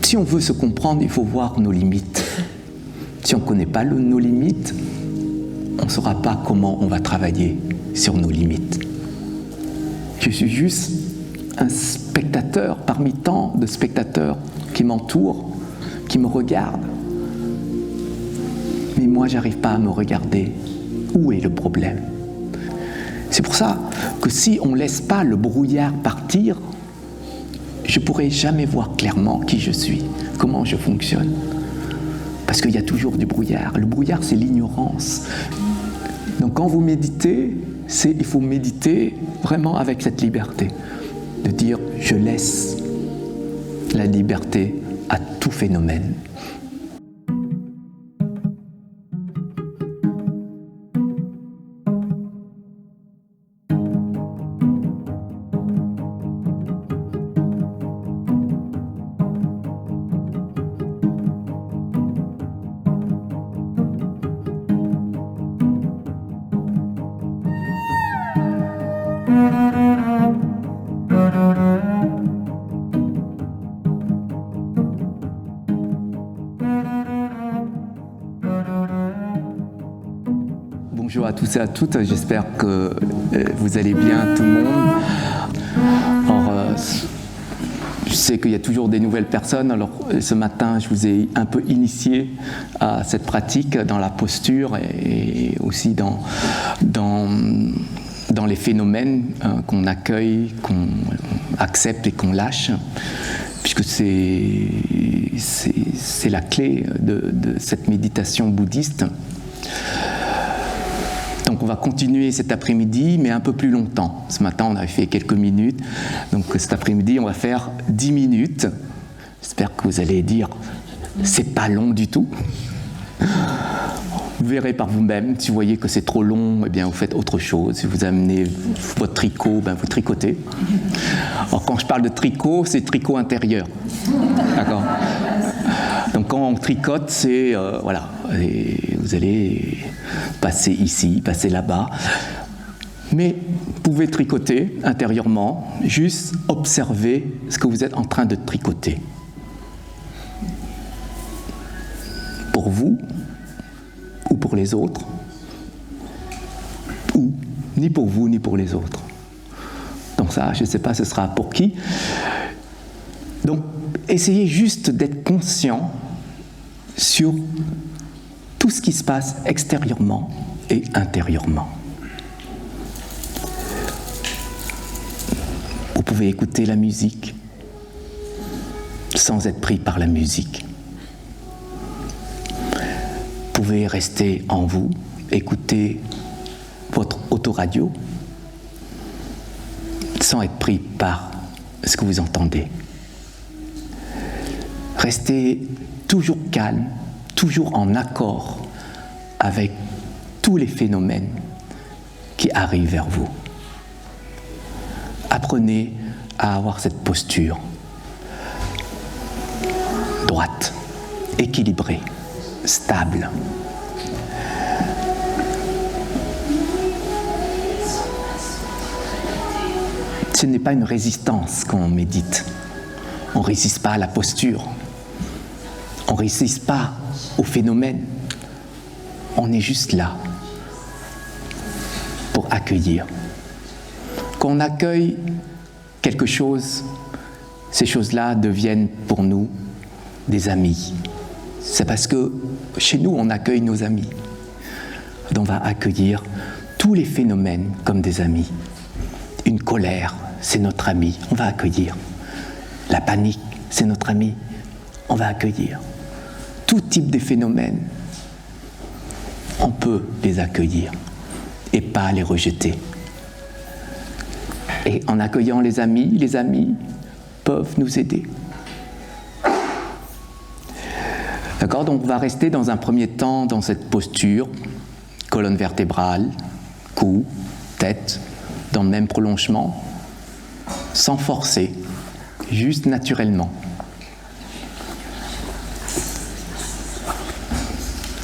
Si on veut se comprendre, il faut voir nos limites. Si on ne connaît pas nos limites, on ne saura pas comment on va travailler sur nos limites. Je suis juste un spectateur parmi tant de spectateurs qui m'entourent, qui me regardent. Mais moi, je n'arrive pas à me regarder. Où est le problème? C'est pour ça que si on ne laisse pas le brouillard partir, je ne pourrai jamais voir clairement qui je suis, comment je fonctionne. Parce qu'il y a toujours du brouillard. Le brouillard, c'est l'ignorance. Donc quand vous méditez, il faut méditer vraiment avec cette liberté. De dire, je laisse la liberté à tout phénomène. Bonjour à tous et à toutes, j'espère que vous allez bien tout le monde. Alors, je sais qu'il y a toujours des nouvelles personnes, alors ce matin je vous ai un peu initié à cette pratique dans la posture et aussi dans les phénomènes qu'on accueille, qu'on accepte et qu'on lâche, puisque c'est la clé de cette méditation bouddhiste. Donc on va continuer cet après-midi, mais un peu plus longtemps. Ce matin, on avait fait quelques minutes. Donc cet après-midi, on va faire 10 minutes. J'espère que vous allez dire, c'est pas long du tout. Vous verrez par vous-même. Si vous voyez que c'est trop long, eh bien vous faites autre chose. Si vous amenez votre tricot, ben vous tricotez. Alors quand je parle de tricot, c'est tricot intérieur. D'accord ? Donc quand on tricote, c'est voilà, et vous allez passer ici, passer là-bas. Mais vous pouvez tricoter intérieurement, juste observer ce que vous êtes en train de tricoter. Pour vous, ou pour les autres, ou ni pour vous, ni pour les autres. Donc ça, je ne sais pas, ce sera pour qui. Donc, essayez juste d'être conscient sur tout ce qui se passe extérieurement et intérieurement. Vous pouvez écouter la musique sans être pris par la musique. Vous pouvez rester en vous, écouter votre autoradio sans être pris par ce que vous entendez. Restez toujours calme, toujours en accord avec tous les phénomènes qui arrivent vers vous. Apprenez à avoir cette posture droite, équilibrée, stable. Ce n'est pas une résistance quand on médite. On ne résiste pas à la posture. On ne résiste pas au phénomène. On est juste là pour accueillir. Quand on accueille quelque chose, ces choses-là deviennent pour nous des amis. C'est parce que chez nous, on accueille nos amis. Donc on va accueillir tous les phénomènes comme des amis. Une colère, c'est notre ami, on va accueillir. La panique, c'est notre ami, on va accueillir. Tout type de phénomènes, on peut les accueillir et pas les rejeter. Et en accueillant les amis peuvent nous aider. D'accord ? Donc on va rester dans un premier temps dans cette posture, colonne vertébrale, cou, tête, dans le même prolongement, sans forcer, juste naturellement.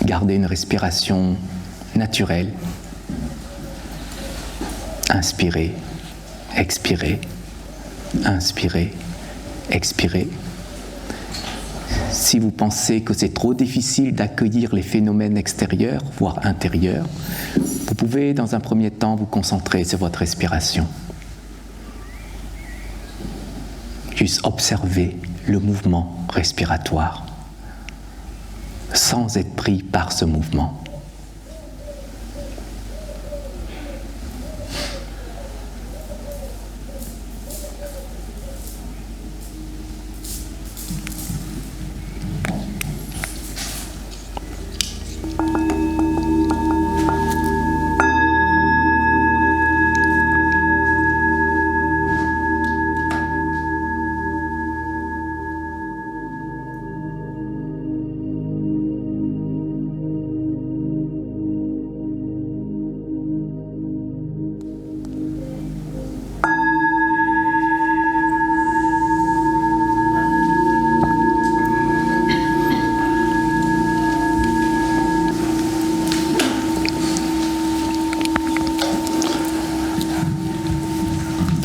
Gardez une respiration naturelle. Inspirez, expirez, inspirez, expirez. Si vous pensez que c'est trop difficile d'accueillir les phénomènes extérieurs, voire intérieurs, vous pouvez dans un premier temps vous concentrer sur votre respiration. Juste observer le mouvement respiratoire sans être pris par ce mouvement.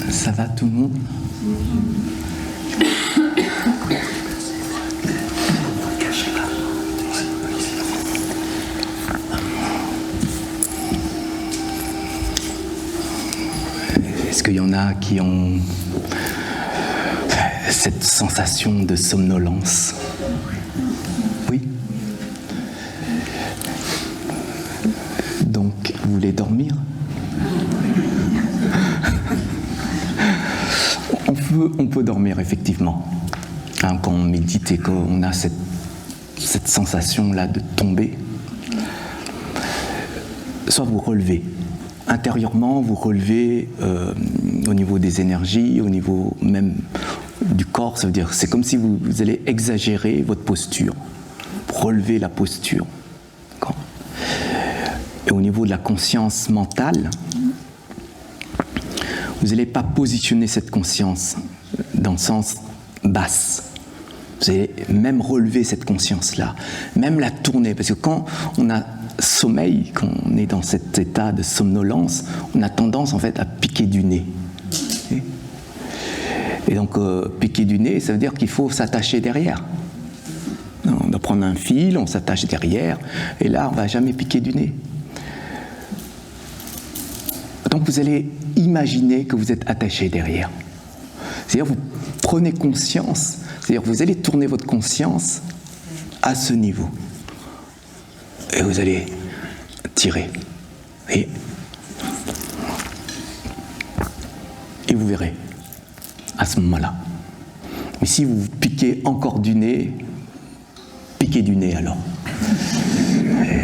Ça va tout le monde? Est-ce qu'il y en a qui ont cette sensation de somnolence? Oui? Donc, vous voulez dormir? On peut dormir effectivement, hein, quand on médite et qu'on a cette sensation-là de tomber. Soit vous relevez, intérieurement vous relevez au niveau des énergies, au niveau même du corps, ça veut dire c'est comme si vous allez exagérer votre posture, relever la posture. Et au niveau de la conscience mentale, vous n'allez pas positionner cette conscience dans le sens basse. Vous allez même relever cette conscience-là, même la tourner. Parce que quand on a sommeil, quand on est dans cet état de somnolence, on a tendance en fait à piquer du nez. Et donc piquer du nez, ça veut dire qu'il faut s'attacher derrière. On doit prendre un fil, on s'attache derrière, et là on ne va jamais piquer du nez. Donc vous allez imaginer que vous êtes attaché derrière. C'est-à-dire vous prenez conscience, c'est-à-dire vous allez tourner votre conscience à ce niveau. Et vous allez tirer. Et vous verrez à ce moment-là. Mais si vous piquez encore du nez, piquez du nez alors.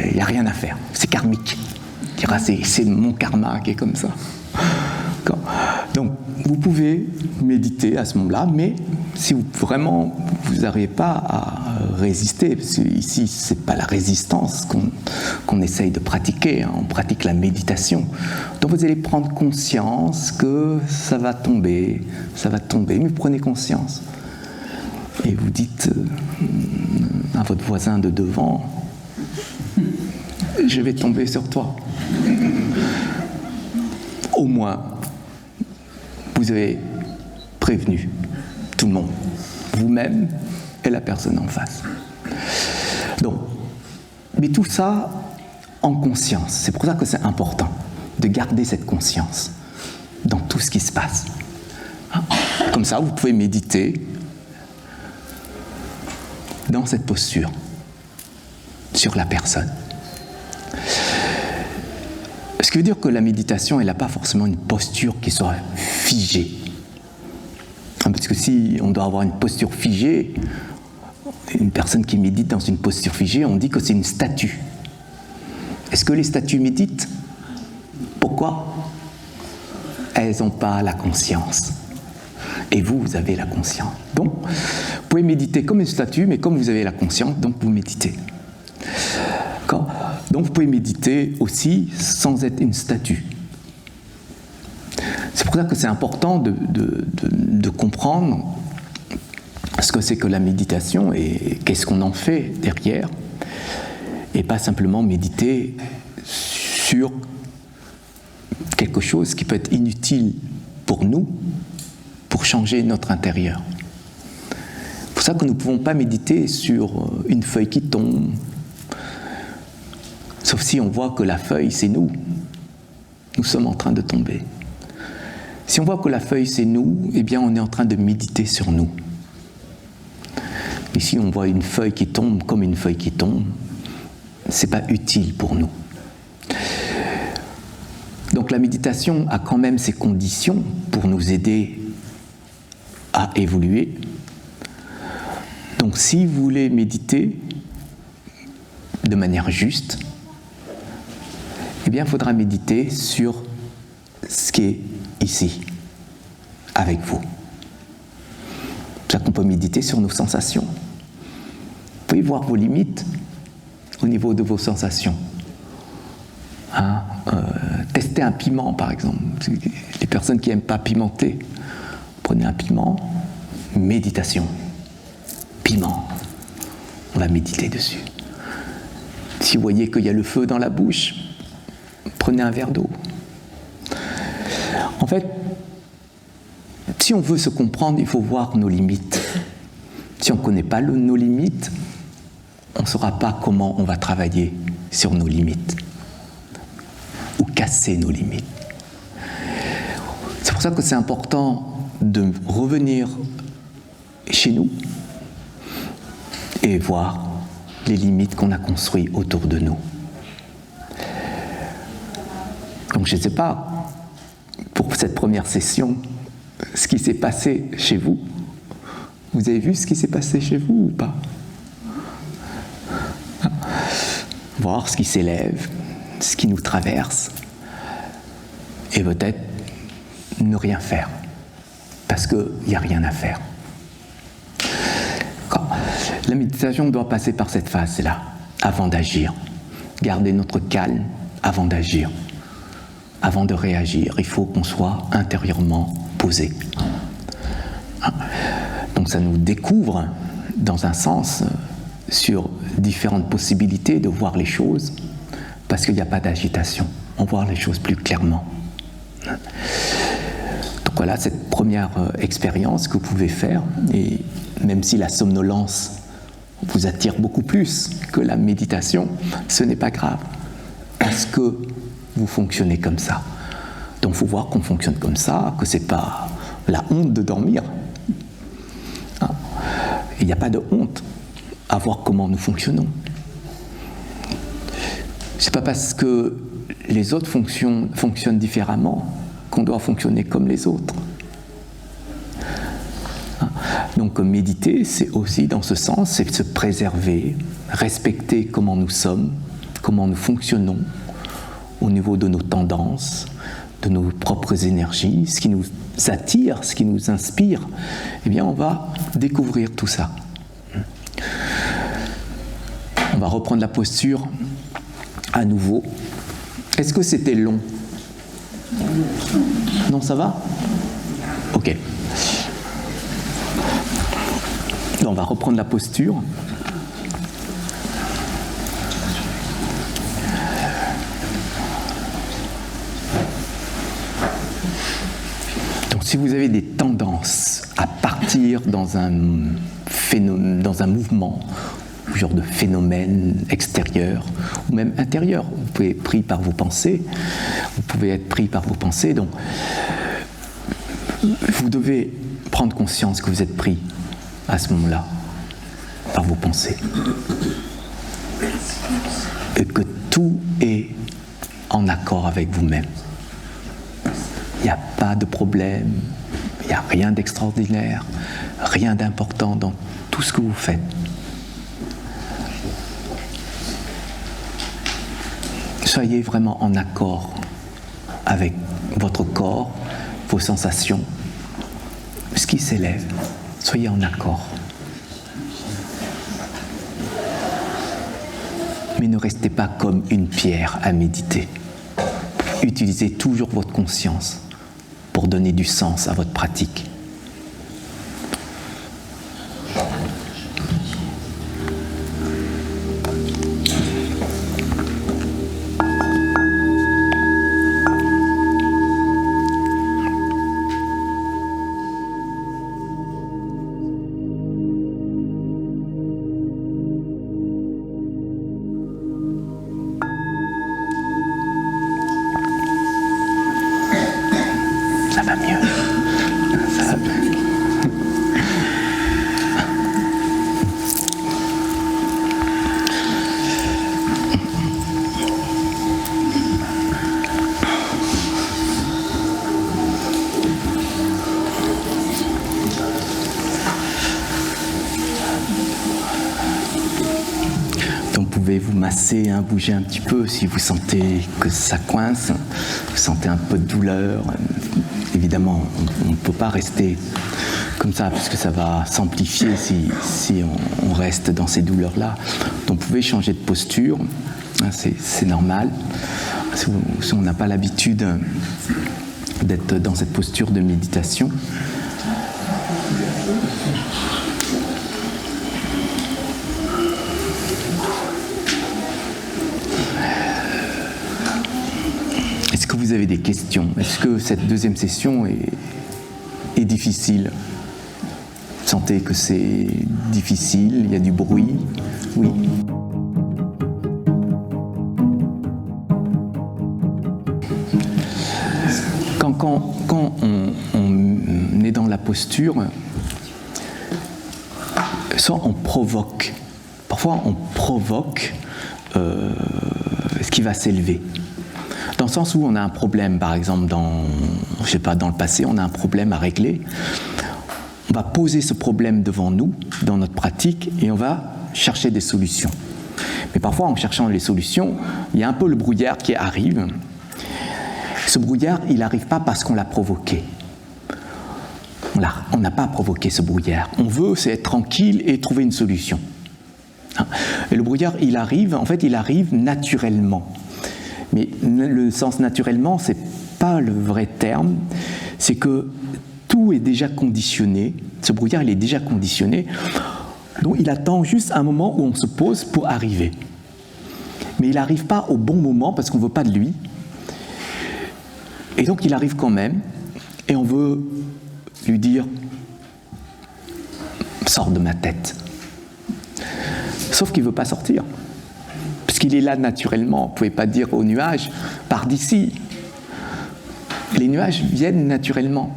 Il n'y a rien à faire, c'est karmique. C'est mon karma qui est comme ça. Donc, vous pouvez méditer à ce moment-là, mais si vous n'arrivez pas à résister, parce que ici, ce n'est pas la résistance qu'on essaye de pratiquer, hein, on pratique la méditation. Donc, vous allez prendre conscience que ça va tomber, mais prenez conscience. Et vous dites à votre voisin de devant, je vais tomber sur toi. Au moins, vous avez prévenu tout le monde, vous-même et la personne en face. Donc, mais tout ça en conscience. C'est pour ça que c'est important de garder cette conscience dans tout ce qui se passe. Comme ça, vous pouvez méditer dans cette posture sur la personne. Ce qui veut dire que la méditation, elle n'a pas forcément une posture qui soit figée. Parce que si on doit avoir une posture figée, une personne qui médite dans une posture figée, on dit que c'est une statue. Est-ce que les statues méditent? Pourquoi? Elles n'ont pas la conscience. Et vous avez la conscience. Donc, vous pouvez méditer comme une statue, mais comme vous avez la conscience, donc vous méditez. D'accord ? Donc vous pouvez méditer aussi sans être une statue. C'est pour ça que c'est important de comprendre ce que c'est que la méditation et qu'est-ce qu'on en fait derrière, et pas simplement méditer sur quelque chose qui peut être inutile pour nous, pour changer notre intérieur. Il faut pour ça que nous ne pouvons pas méditer sur une feuille qui tombe, sauf si on voit que la feuille, c'est nous. Nous sommes en train de tomber. Si on voit que la feuille, c'est nous, eh bien, on est en train de méditer sur nous. Mais si on voit une feuille qui tombe comme une feuille qui tombe, ce n'est pas utile pour nous. Donc la méditation a quand même ses conditions pour nous aider à évoluer. Donc si vous voulez méditer de manière juste, eh bien il faudra méditer sur ce qui est ici, avec vous. C'est ça qu'on peut méditer sur nos sensations. Vous pouvez voir vos limites au niveau de vos sensations. Tester un piment, par exemple. Les personnes qui n'aiment pas pimenter, prenez un piment, méditation. Piment, on va méditer dessus. Si vous voyez qu'il y a le feu dans la bouche, prenez un verre d'eau. En fait, si on veut se comprendre, il faut voir nos limites. Si on ne connaît pas nos limites, on ne saura pas comment on va travailler sur nos limites ou casser nos limites. C'est pour ça que c'est important de revenir chez nous et voir les limites qu'on a construites autour de nous. Donc je ne sais pas, pour cette première session, ce qui s'est passé chez vous. Vous avez vu ce qui s'est passé chez vous ou pas? Voir ce qui s'élève, ce qui nous traverse, et peut-être ne rien faire, parce qu'il n'y a rien à faire. La méditation doit passer par cette phase-là, avant d'agir. Garder notre calme avant d'agir. Avant de réagir, il faut qu'on soit intérieurement posé. Donc ça nous découvre, dans un sens, sur différentes possibilités de voir les choses, parce qu'il n'y a pas d'agitation. On voit les choses plus clairement. Donc voilà, cette première expérience que vous pouvez faire, et même si la somnolence vous attire beaucoup plus que la méditation, ce n'est pas grave, parce que vous fonctionnez comme ça. Donc il faut voir qu'on fonctionne comme ça, que ce n'est pas la honte de dormir. Il n'y a pas de honte à voir comment nous fonctionnons. Ce n'est pas parce que les autres fonctionnent différemment qu'on doit fonctionner comme les autres. Donc méditer, c'est aussi dans ce sens, c'est se préserver, respecter comment nous sommes, comment nous fonctionnons au niveau de nos tendances, de nos propres énergies, ce qui nous attire, ce qui nous inspire. Eh bien, on va découvrir tout ça. On va reprendre la posture à nouveau. Est-ce que c'était long? Non, ça va? Ok. On va reprendre la posture. Donc, si vous avez des tendances à partir dans un mouvement, genre de phénomène extérieur ou même intérieur, vous pouvez être pris par vos pensées, donc vous devez prendre conscience que vous êtes pris à ce moment-là par vos pensées et que tout est en accord avec vous-même. Il n'y a pas de problème, il n'y a rien d'extraordinaire, rien d'important dans tout ce que vous faites. Soyez vraiment en accord avec votre corps, vos sensations, ce qui s'élève. Soyez en accord. Mais ne restez pas comme une pierre à méditer. Utilisez toujours votre conscience pour donner du sens à votre pratique. pouvez vous masser, bouger un petit peu si vous sentez que ça coince, vous sentez un peu de douleur. Évidemment, on ne peut pas rester comme ça, parce que ça va s'amplifier si on reste dans ces douleurs-là. Donc vous pouvez changer de posture, c'est normal. Si on n'a pas l'habitude d'être dans cette posture de méditation. Est-ce que vous avez des questions? Est-ce que cette deuxième session est difficile? Vous sentez que c'est difficile, il y a du bruit? Oui. Quand on est dans la posture, soit on provoque, parfois on provoque ce qui va s'élever. Dans le sens où on a un problème, par exemple, dans le passé, on a un problème à régler. On va poser ce problème devant nous, dans notre pratique, et on va chercher des solutions. Mais parfois, en cherchant les solutions, il y a un peu le brouillard qui arrive. Ce brouillard, il n'arrive pas parce qu'on l'a provoqué. On n'a pas provoqué ce brouillard. On veut, c'est être tranquille et trouver une solution. Et le brouillard, il arrive naturellement. Mais le sens naturellement, ce n'est pas le vrai terme. C'est que tout est déjà conditionné. Ce brouillard, il est déjà conditionné. Donc, il attend juste un moment où on se pose pour arriver. Mais il n'arrive pas au bon moment parce qu'on ne veut pas de lui. Et donc, il arrive quand même. Et on veut lui dire « Sors de ma tête ». Sauf qu'il ne veut pas sortir. Puisqu'il est là naturellement. Vous ne pouvez pas dire aux nuages « Pars d'ici ». Les nuages viennent naturellement.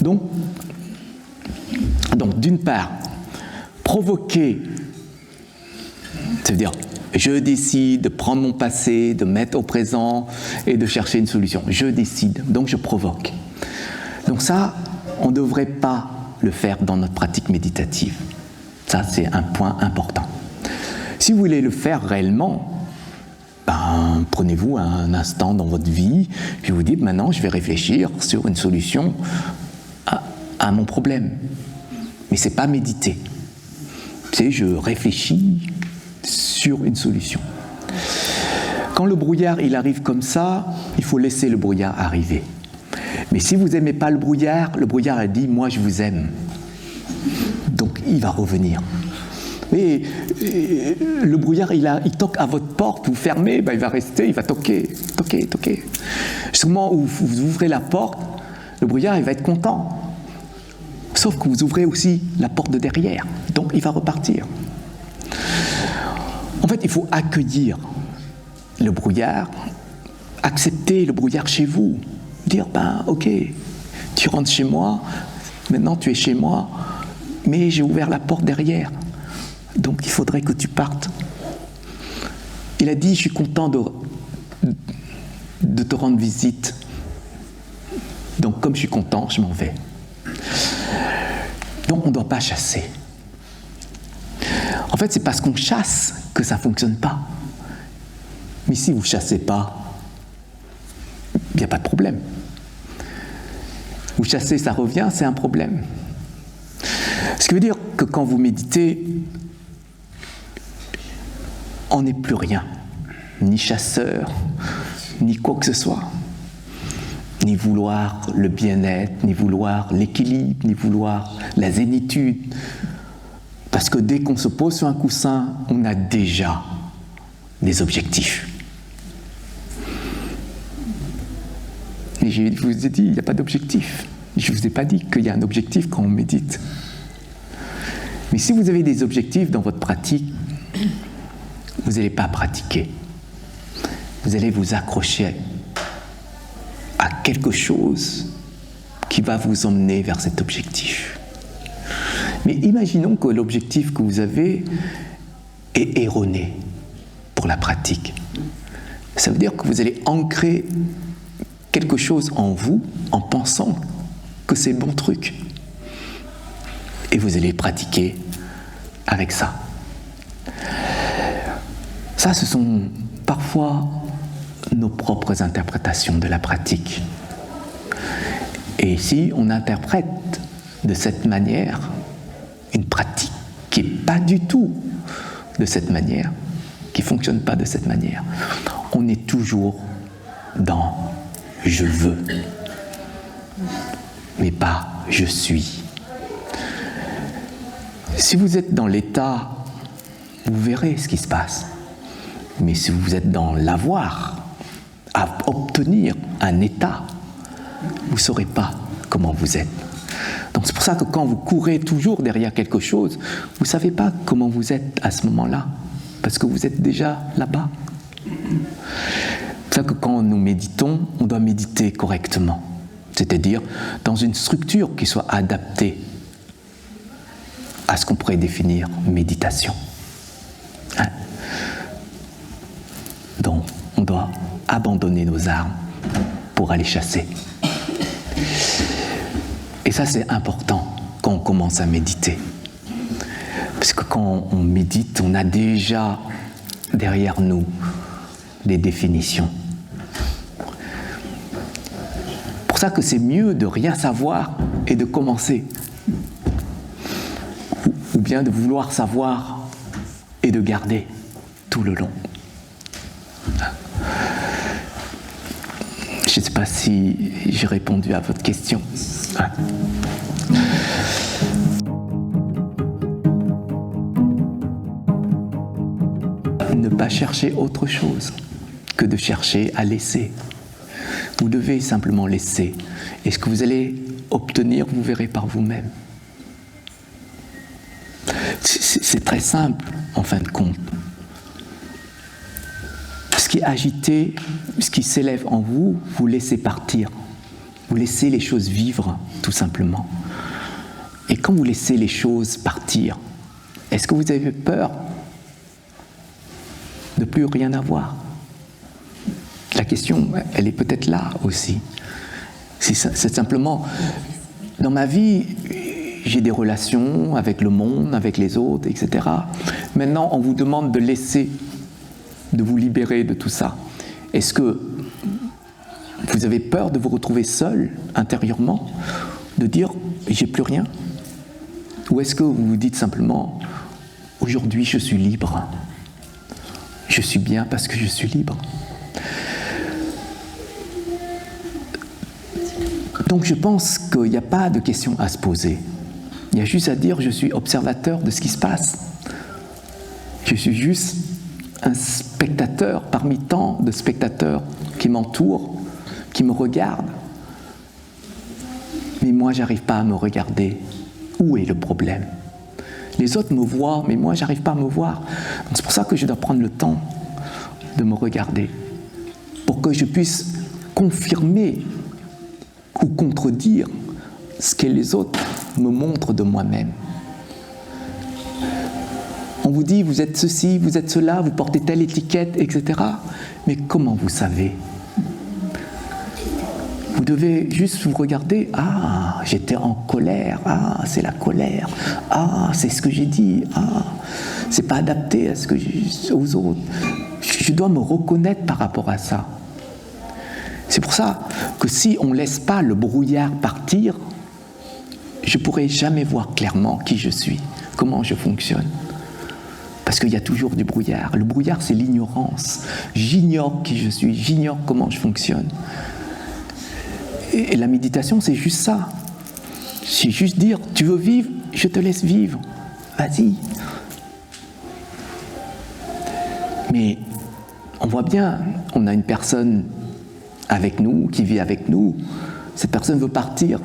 Donc d'une part, provoquer, ça veut dire je décide de prendre mon passé, de mettre au présent et de chercher une solution. Je décide, donc je provoque. Donc ça, on ne devrait pas le faire dans notre pratique méditative. Ça, c'est un point important. Si vous voulez le faire réellement, prenez-vous un instant dans votre vie, puis vous dites maintenant je vais réfléchir sur une solution à mon problème. Mais ce n'est pas méditer. C'est je réfléchis sur une solution. Quand le brouillard il arrive comme ça, il faut laisser le brouillard arriver. Mais si vous n'aimez pas le brouillard a dit moi je vous aime. Donc il va revenir. Et le brouillard, il toque à votre porte, vous fermez, il va rester, il va toquer. Au moment où vous ouvrez la porte, le brouillard, il va être content. Sauf que vous ouvrez aussi la porte de derrière, donc il va repartir. En fait, il faut accueillir le brouillard, accepter le brouillard chez vous, dire, ok, tu rentres chez moi, maintenant tu es chez moi, mais j'ai ouvert la porte derrière. Donc il faudrait que tu partes. Il a dit, je suis content de te rendre visite. Donc comme je suis content, je m'en vais. Donc on ne doit pas chasser. En fait, c'est parce qu'on chasse que ça ne fonctionne pas. Mais si vous ne chassez pas, il n'y a pas de problème. Vous chassez, ça revient, c'est un problème. Ce qui veut dire que quand vous méditez, on n'est plus rien, ni chasseur, ni quoi que ce soit, ni vouloir le bien-être, ni vouloir l'équilibre, ni vouloir la zénitude. Parce que dès qu'on se pose sur un coussin, on a déjà des objectifs. Et je vous ai dit, il n'y a pas d'objectif. Je ne vous ai pas dit qu'il y a un objectif quand on médite. Mais si vous avez des objectifs dans votre pratique, vous n'allez pas pratiquer. Vous allez vous accrocher à quelque chose qui va vous emmener vers cet objectif. Mais imaginons que l'objectif que vous avez est erroné pour la pratique. Ça veut dire que vous allez ancrer quelque chose en vous en pensant que c'est le bon truc. Et vous allez pratiquer avec ça. Ça, ce sont parfois nos propres interprétations de la pratique. Et si on interprète de cette manière une pratique qui n'est pas du tout de cette manière, qui ne fonctionne pas de cette manière, on est toujours dans « je veux », mais pas « je suis ». Si vous êtes dans l'état, vous verrez ce qui se passe. Mais si vous êtes dans l'avoir, à obtenir un état, vous ne saurez pas comment vous êtes. Donc c'est pour ça que quand vous courez toujours derrière quelque chose, vous ne savez pas comment vous êtes à ce moment-là, parce que vous êtes déjà là-bas. C'est pour ça que quand nous méditons, on doit méditer correctement, c'est-à-dire dans une structure qui soit adaptée à ce qu'on pourrait définir méditation. Hein? Donc, on doit abandonner nos armes pour aller chasser. Et ça, c'est important quand on commence à méditer. Parce que quand on médite, on a déjà derrière nous des définitions. C'est pour ça que c'est mieux de rien savoir et de commencer. Ou bien de vouloir savoir et de garder tout le long. Je ne sais pas si j'ai répondu à votre question. Ne pas chercher autre chose que de chercher à laisser. Vous devez simplement laisser. Et ce que vous allez obtenir, vous verrez par vous-même. C'est très simple, en fin de compte. Ce qui est agité, ce qui s'élève en vous, vous laissez partir. Vous laissez les choses vivre, tout simplement. Et quand vous laissez les choses partir, est-ce que vous avez peur de plus rien avoir? La question, elle est peut-être là aussi. C'est simplement, dans ma vie, j'ai des relations avec le monde, avec les autres, etc. Maintenant, on vous demande de laisser, de vous libérer de tout ça. Est-ce que vous avez peur de vous retrouver seul intérieurement, de dire « j'ai plus rien » Ou est-ce que vous vous dites simplement « aujourd'hui je suis libre, je suis bien parce que je suis libre ». Donc je pense qu'il n'y a pas de question à se poser. Il y a juste à dire, je suis observateur de ce qui se passe. Je suis juste un spectateur parmi tant de spectateurs qui m'entourent, qui me regardent. Mais moi, je n'arrive pas à me regarder. Où est le problème? Les autres me voient, mais moi, je n'arrive pas à me voir. Donc, c'est pour ça que je dois prendre le temps de me regarder, pour que je puisse confirmer ou contredire ce que les autres me montrent de moi-même. On vous dit, vous êtes ceci, vous êtes cela, vous portez telle étiquette, etc. Mais comment vous savez? Vous devez juste vous regarder. Ah, j'étais en colère. Ah, c'est la colère. Ah, c'est ce que j'ai dit. Ah, c'est pas adapté à ce que aux autres. Je dois me reconnaître par rapport à ça. C'est pour ça que si on ne laisse pas le brouillard partir, je ne pourrai jamais voir clairement qui je suis, comment je fonctionne. Parce qu'il y a toujours du brouillard. Le brouillard, c'est l'ignorance. J'ignore qui je suis, j'ignore comment je fonctionne. Et la méditation, c'est juste ça. C'est juste dire, tu veux vivre, je te laisse vivre. Vas-y. Mais on voit bien, on a une personne avec nous, qui vit avec nous. Cette personne veut partir.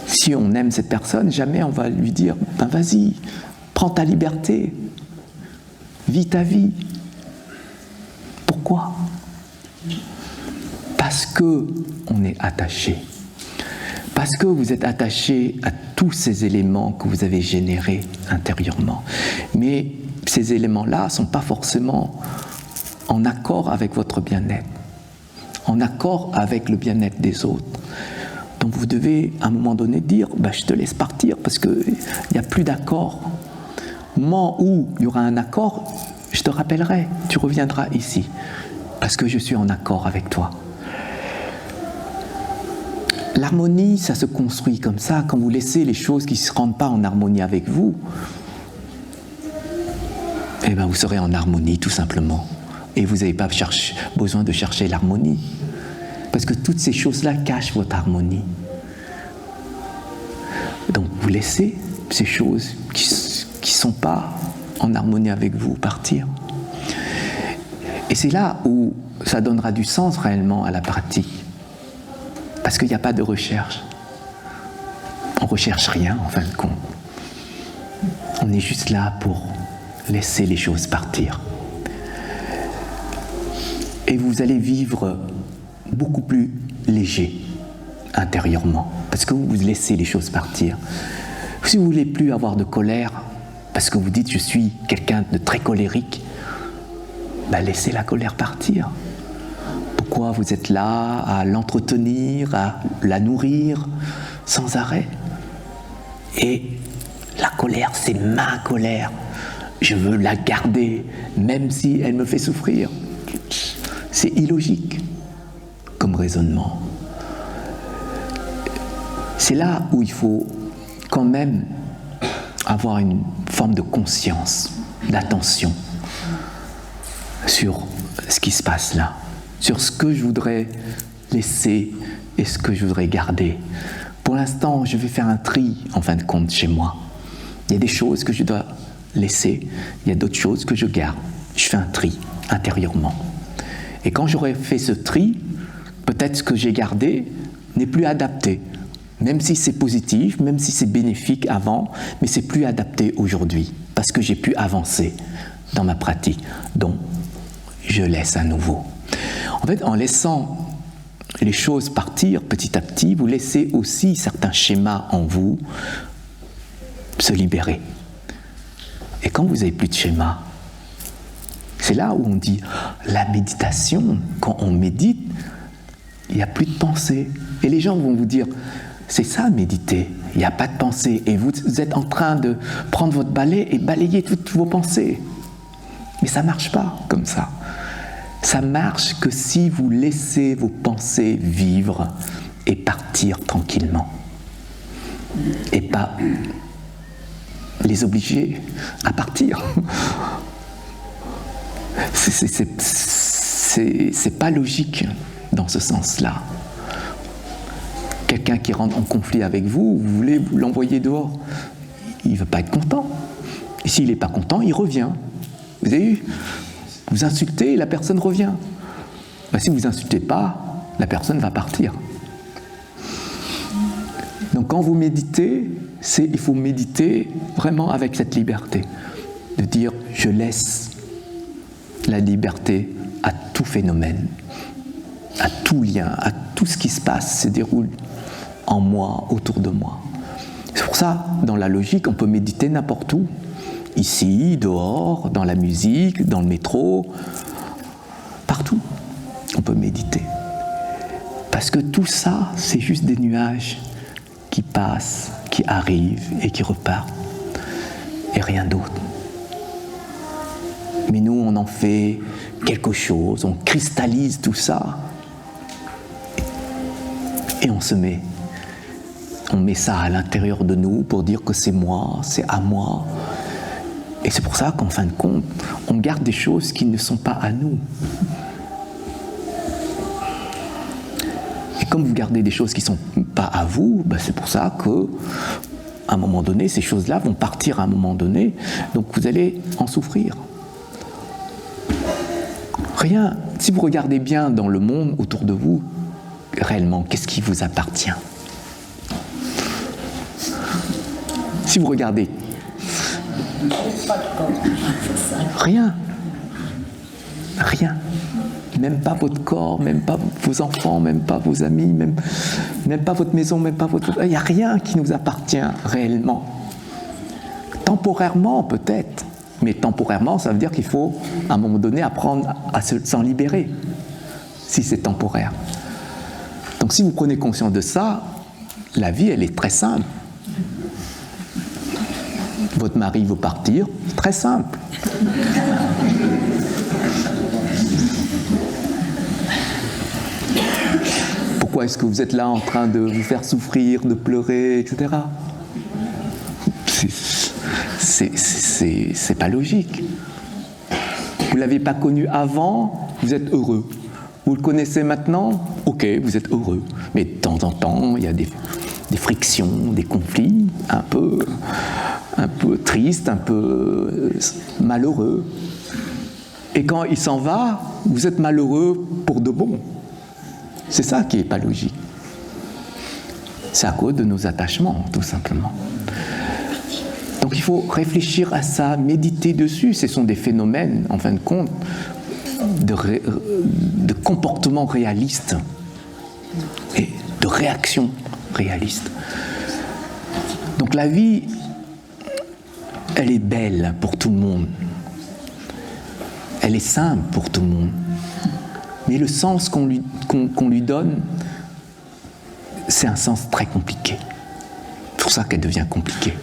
Si on aime cette personne, jamais on va lui dire « ben vas-y, prends ta liberté, vis ta vie ». Pourquoi ? Parce qu'on est attaché. Parce que vous êtes attaché à tous ces éléments que vous avez générés intérieurement. Mais ces éléments-là ne sont pas forcément en accord avec votre bien-être, en accord avec le bien-être des autres. Donc vous devez à un moment donné dire je te laisse partir parce qu'il n'y a plus d'accord Au moment où il y aura un accord, je te rappellerai, tu reviendras ici, parce que je suis en accord avec toi. L'harmonie, ça se construit comme ça. Quand vous laissez les choses qui ne se rendent pas en harmonie avec vous, eh bien vous serez en harmonie tout simplement. Et vous n'avez pas besoin de chercher l'harmonie. Parce que toutes ces choses-là cachent votre harmonie. Donc vous laissez ces choses qui ne sont pas en harmonie avec vous partir. Et c'est là où ça donnera du sens réellement à la pratique. Parce qu'il n'y a pas de recherche. On ne recherche rien en fin de compte. On est juste là pour laisser les choses partir. Et vous allez vivre beaucoup plus léger intérieurement. Parce que vous laissez les choses partir. Si vous ne voulez plus avoir de colère, parce que vous dites je suis quelqu'un de très colérique, ben laissez la colère partir. Pourquoi vous êtes là à l'entretenir, à la nourrir sans arrêt? Et la colère, c'est ma colère. Je veux la garder, même si elle me fait souffrir. C'est illogique comme raisonnement. C'est là où il faut quand même avoir une forme de conscience, d'attention sur ce qui se passe là, sur ce que je voudrais laisser et ce que je voudrais garder. Pour l'instant, je vais faire un tri, en fin de compte, chez moi. Il y a des choses que je dois laisser, il y a d'autres choses que je garde. Je fais un tri intérieurement. Et quand j'aurai fait ce tri, peut-être ce que j'ai gardé n'est plus adapté. Même si c'est positif, même si c'est bénéfique avant, mais c'est plus adapté aujourd'hui, parce que j'ai pu avancer dans ma pratique. Donc, je laisse à nouveau. En fait, en laissant les choses partir petit à petit, vous laissez aussi certains schémas en vous se libérer. Et quand vous n'avez plus de schémas, c'est là où on dit la méditation, quand on médite, il n'y a plus de pensée. Et les gens vont vous dire, c'est ça méditer, il n'y a pas de pensée. Et vous êtes en train de prendre votre balai et balayer toutes vos pensées. Mais ça ne marche pas comme ça. Ça marche que si vous laissez vos pensées vivre et partir tranquillement. Et pas les obliger à partir. C'est pas logique dans ce sens-là. Quelqu'un qui rentre en conflit avec vous, vous voulez l'envoyer dehors, il ne va pas être content. Et s'il n'est pas content, il revient. Vous avez vu ? Vous insultez et la personne revient. Ben, si vous n'insultez pas, la personne va partir. Donc quand vous méditez, il faut méditer vraiment avec cette liberté. De dire, je laisse la liberté à tout phénomène, à tout lien, à tout ce qui se passe, se déroule en moi, autour de moi. C'est pour ça, dans la logique, on peut méditer n'importe où. Ici, dehors, dans la musique, dans le métro, partout, on peut méditer. Parce que tout ça, c'est juste des nuages qui passent, qui arrivent et qui repartent. Et rien d'autre. Mais nous, on en fait quelque chose, on cristallise tout ça. Et on met ça à l'intérieur de nous pour dire que c'est moi, c'est à moi. Et c'est pour ça qu'en fin de compte, on garde des choses qui ne sont pas à nous. Et comme vous gardez des choses qui ne sont pas à vous, ben c'est pour ça qu'à un moment donné, ces choses-là vont partir à un moment donné, donc vous allez en souffrir. Rien. Si vous regardez bien dans le monde autour de vous, réellement, qu'est-ce qui vous appartient ? Si vous regardez, rien. Rien. Même pas votre corps, même pas vos enfants, même pas vos amis, même pas votre maison, même pas votre... Il n'y a rien qui nous appartient réellement. Temporairement, peut-être. Mais temporairement, ça veut dire qu'il faut, à un moment donné, apprendre à s'en libérer, si c'est temporaire. Donc si vous prenez conscience de ça, la vie, elle est très simple. votre mari veut partir, c'est très simple. Pourquoi est-ce que vous êtes là en train de vous faire souffrir, de pleurer, etc. C'est pas logique. Vous ne l'avez pas connu avant, vous êtes heureux. Vous le connaissez maintenant, ok, vous êtes heureux. Mais de temps en temps, il y a des frictions, des conflits, un peu tristes, un peu malheureux. Et quand il s'en va, vous êtes malheureux pour de bon. C'est ça qui n'est pas logique. C'est à cause de nos attachements, tout simplement. Donc il faut réfléchir à ça, méditer dessus. Ce sont des phénomènes, en fin de compte, de comportement réaliste et de réaction réaliste. Donc la vie, elle est belle pour tout le monde. Elle est simple pour tout le monde. Mais le sens qu'on lui donne, c'est un sens très compliqué. C'est pour ça qu'elle devient compliquée.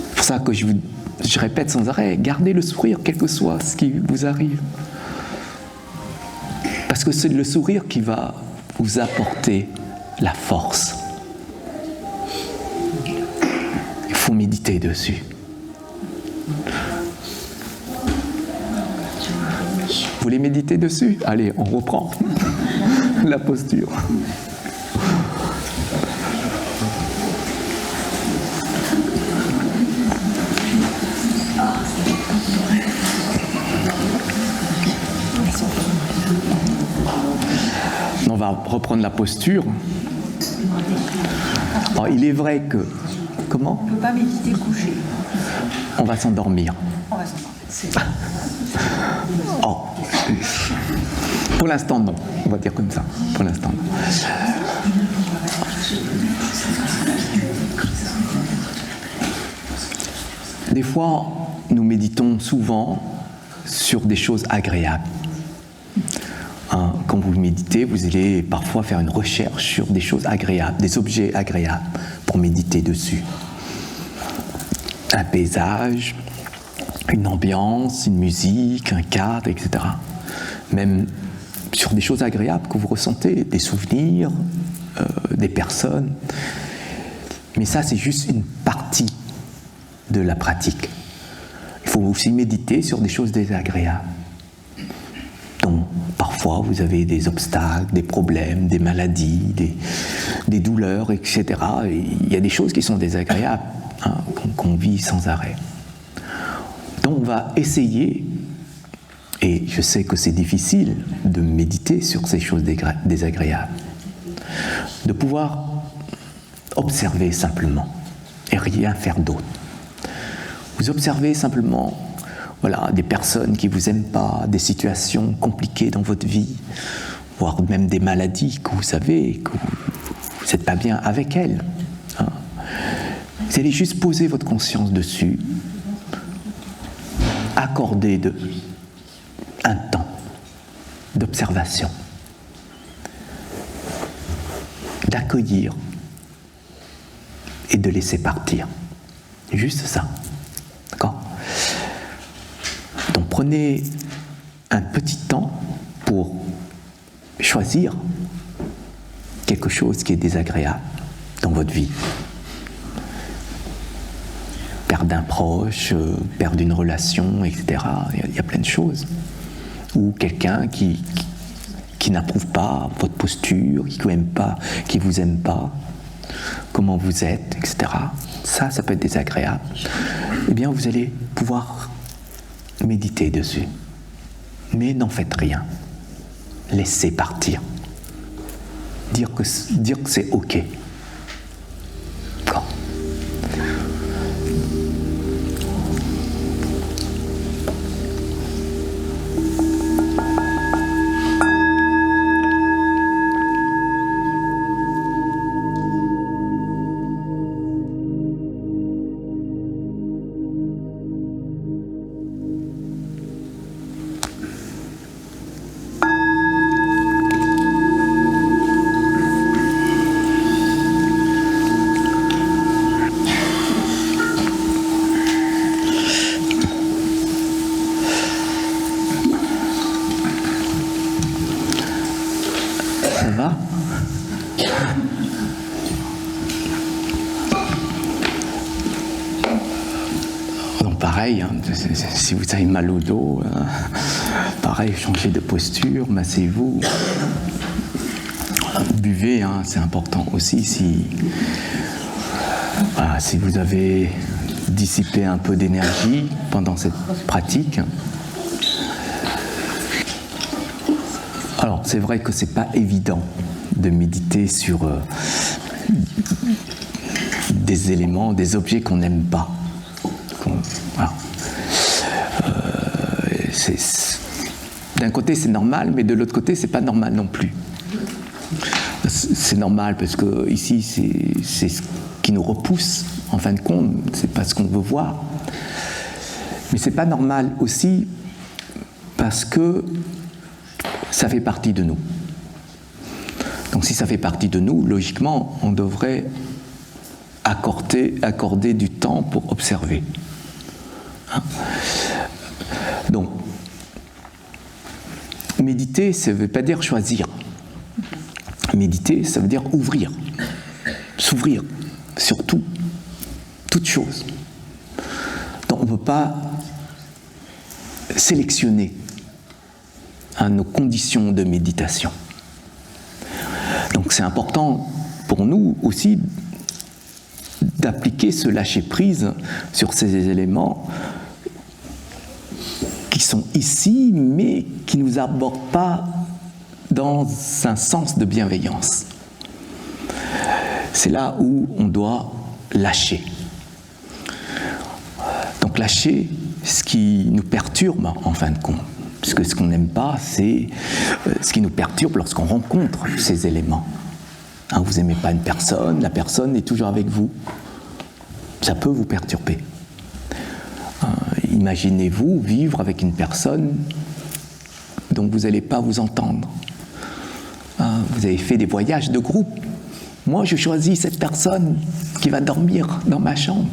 C'est pour ça que je répète sans arrêt, gardez le sourire, quel que soit ce qui vous arrive. Parce que c'est le sourire qui va vous apporter la force. Il faut méditer dessus. Vous voulez méditer dessus? Allez, on reprend la posture. On va reprendre la posture. Alors, il est vrai que... Comment? On ne peut pas méditer couché. On va s'endormir. On va s'endormir. Oh. Pour l'instant, non. On va dire comme ça. Pour l'instant, non. Des fois, nous méditons souvent sur des choses agréables. Quand vous méditez, vous allez parfois faire une recherche sur des choses agréables, des objets agréables pour méditer dessus. Un paysage, une ambiance, une musique, un cadre, etc. Même sur des choses agréables que vous ressentez, des souvenirs, des personnes. Mais ça, c'est juste une partie de la pratique. Il faut aussi méditer sur des choses désagréables. Donc, parfois, vous avez des obstacles, des problèmes, des maladies, des douleurs, etc. Et il y a des choses qui sont désagréables, qu'on vit sans arrêt. Donc, on va essayer, et je sais que c'est difficile de méditer sur ces choses désagréables, de pouvoir observer simplement et rien faire d'autre. Vous observez simplement, voilà, des personnes qui ne vous aiment pas, des situations compliquées dans votre vie, voire même des maladies que vous savez, que vous n'êtes pas bien avec elles. Vous allez juste poser votre conscience dessus, accorder un temps d'observation, d'accueillir et de laisser partir. Juste ça. D'accord ? Donc prenez un petit temps pour choisir quelque chose qui est désagréable dans votre vie. Perdre d'un proche, perdre une relation, etc. Il y a plein de choses. Ou quelqu'un qui n'approuve pas votre posture, qui vous aime pas, comment vous êtes, etc. Ça peut être désagréable. Eh bien, vous allez pouvoir méditer dessus. Mais n'en faites rien. Laissez partir. Dire que c'est OK. D'accord. pareil, hein, si vous avez mal au dos, pareil, changez de posture, massez-vous. Buvez, hein, c'est important aussi. Si vous avez dissipé un peu d'énergie pendant cette pratique. Alors, c'est vrai que c'est pas évident de méditer sur des éléments, des objets qu'on n'aime pas. Voilà. D'un côté, c'est normal, mais de l'autre côté, c'est pas normal non plus. C'est normal parce que ici, c'est ce qui nous repousse, en fin de compte, c'est pas ce qu'on veut voir. Mais c'est pas normal aussi parce que ça fait partie de nous. Donc si ça fait partie de nous, logiquement, on devrait accorder du temps pour observer. Hein? Donc, méditer, ça ne veut pas dire choisir. Méditer, ça veut dire ouvrir, s'ouvrir sur tout, toute chose. Donc on ne peut pas sélectionner nos conditions de méditation. Donc c'est important pour nous aussi d'appliquer ce lâcher-prise sur ces éléments qui sont ici, mais qui ne nous abordent pas dans un sens de bienveillance. C'est là où on doit lâcher. Donc lâcher ce qui nous perturbe en fin de compte. Puisque ce qu'on n'aime pas, c'est ce qui nous perturbe lorsqu'on rencontre ces éléments. Hein, vous n'aimez pas une personne, la personne est toujours avec vous. Ça peut vous perturber. Imaginez-vous vivre avec une personne dont vous n'allez pas vous entendre. Vous avez fait des voyages de groupe. Moi, je choisis cette personne qui va dormir dans ma chambre.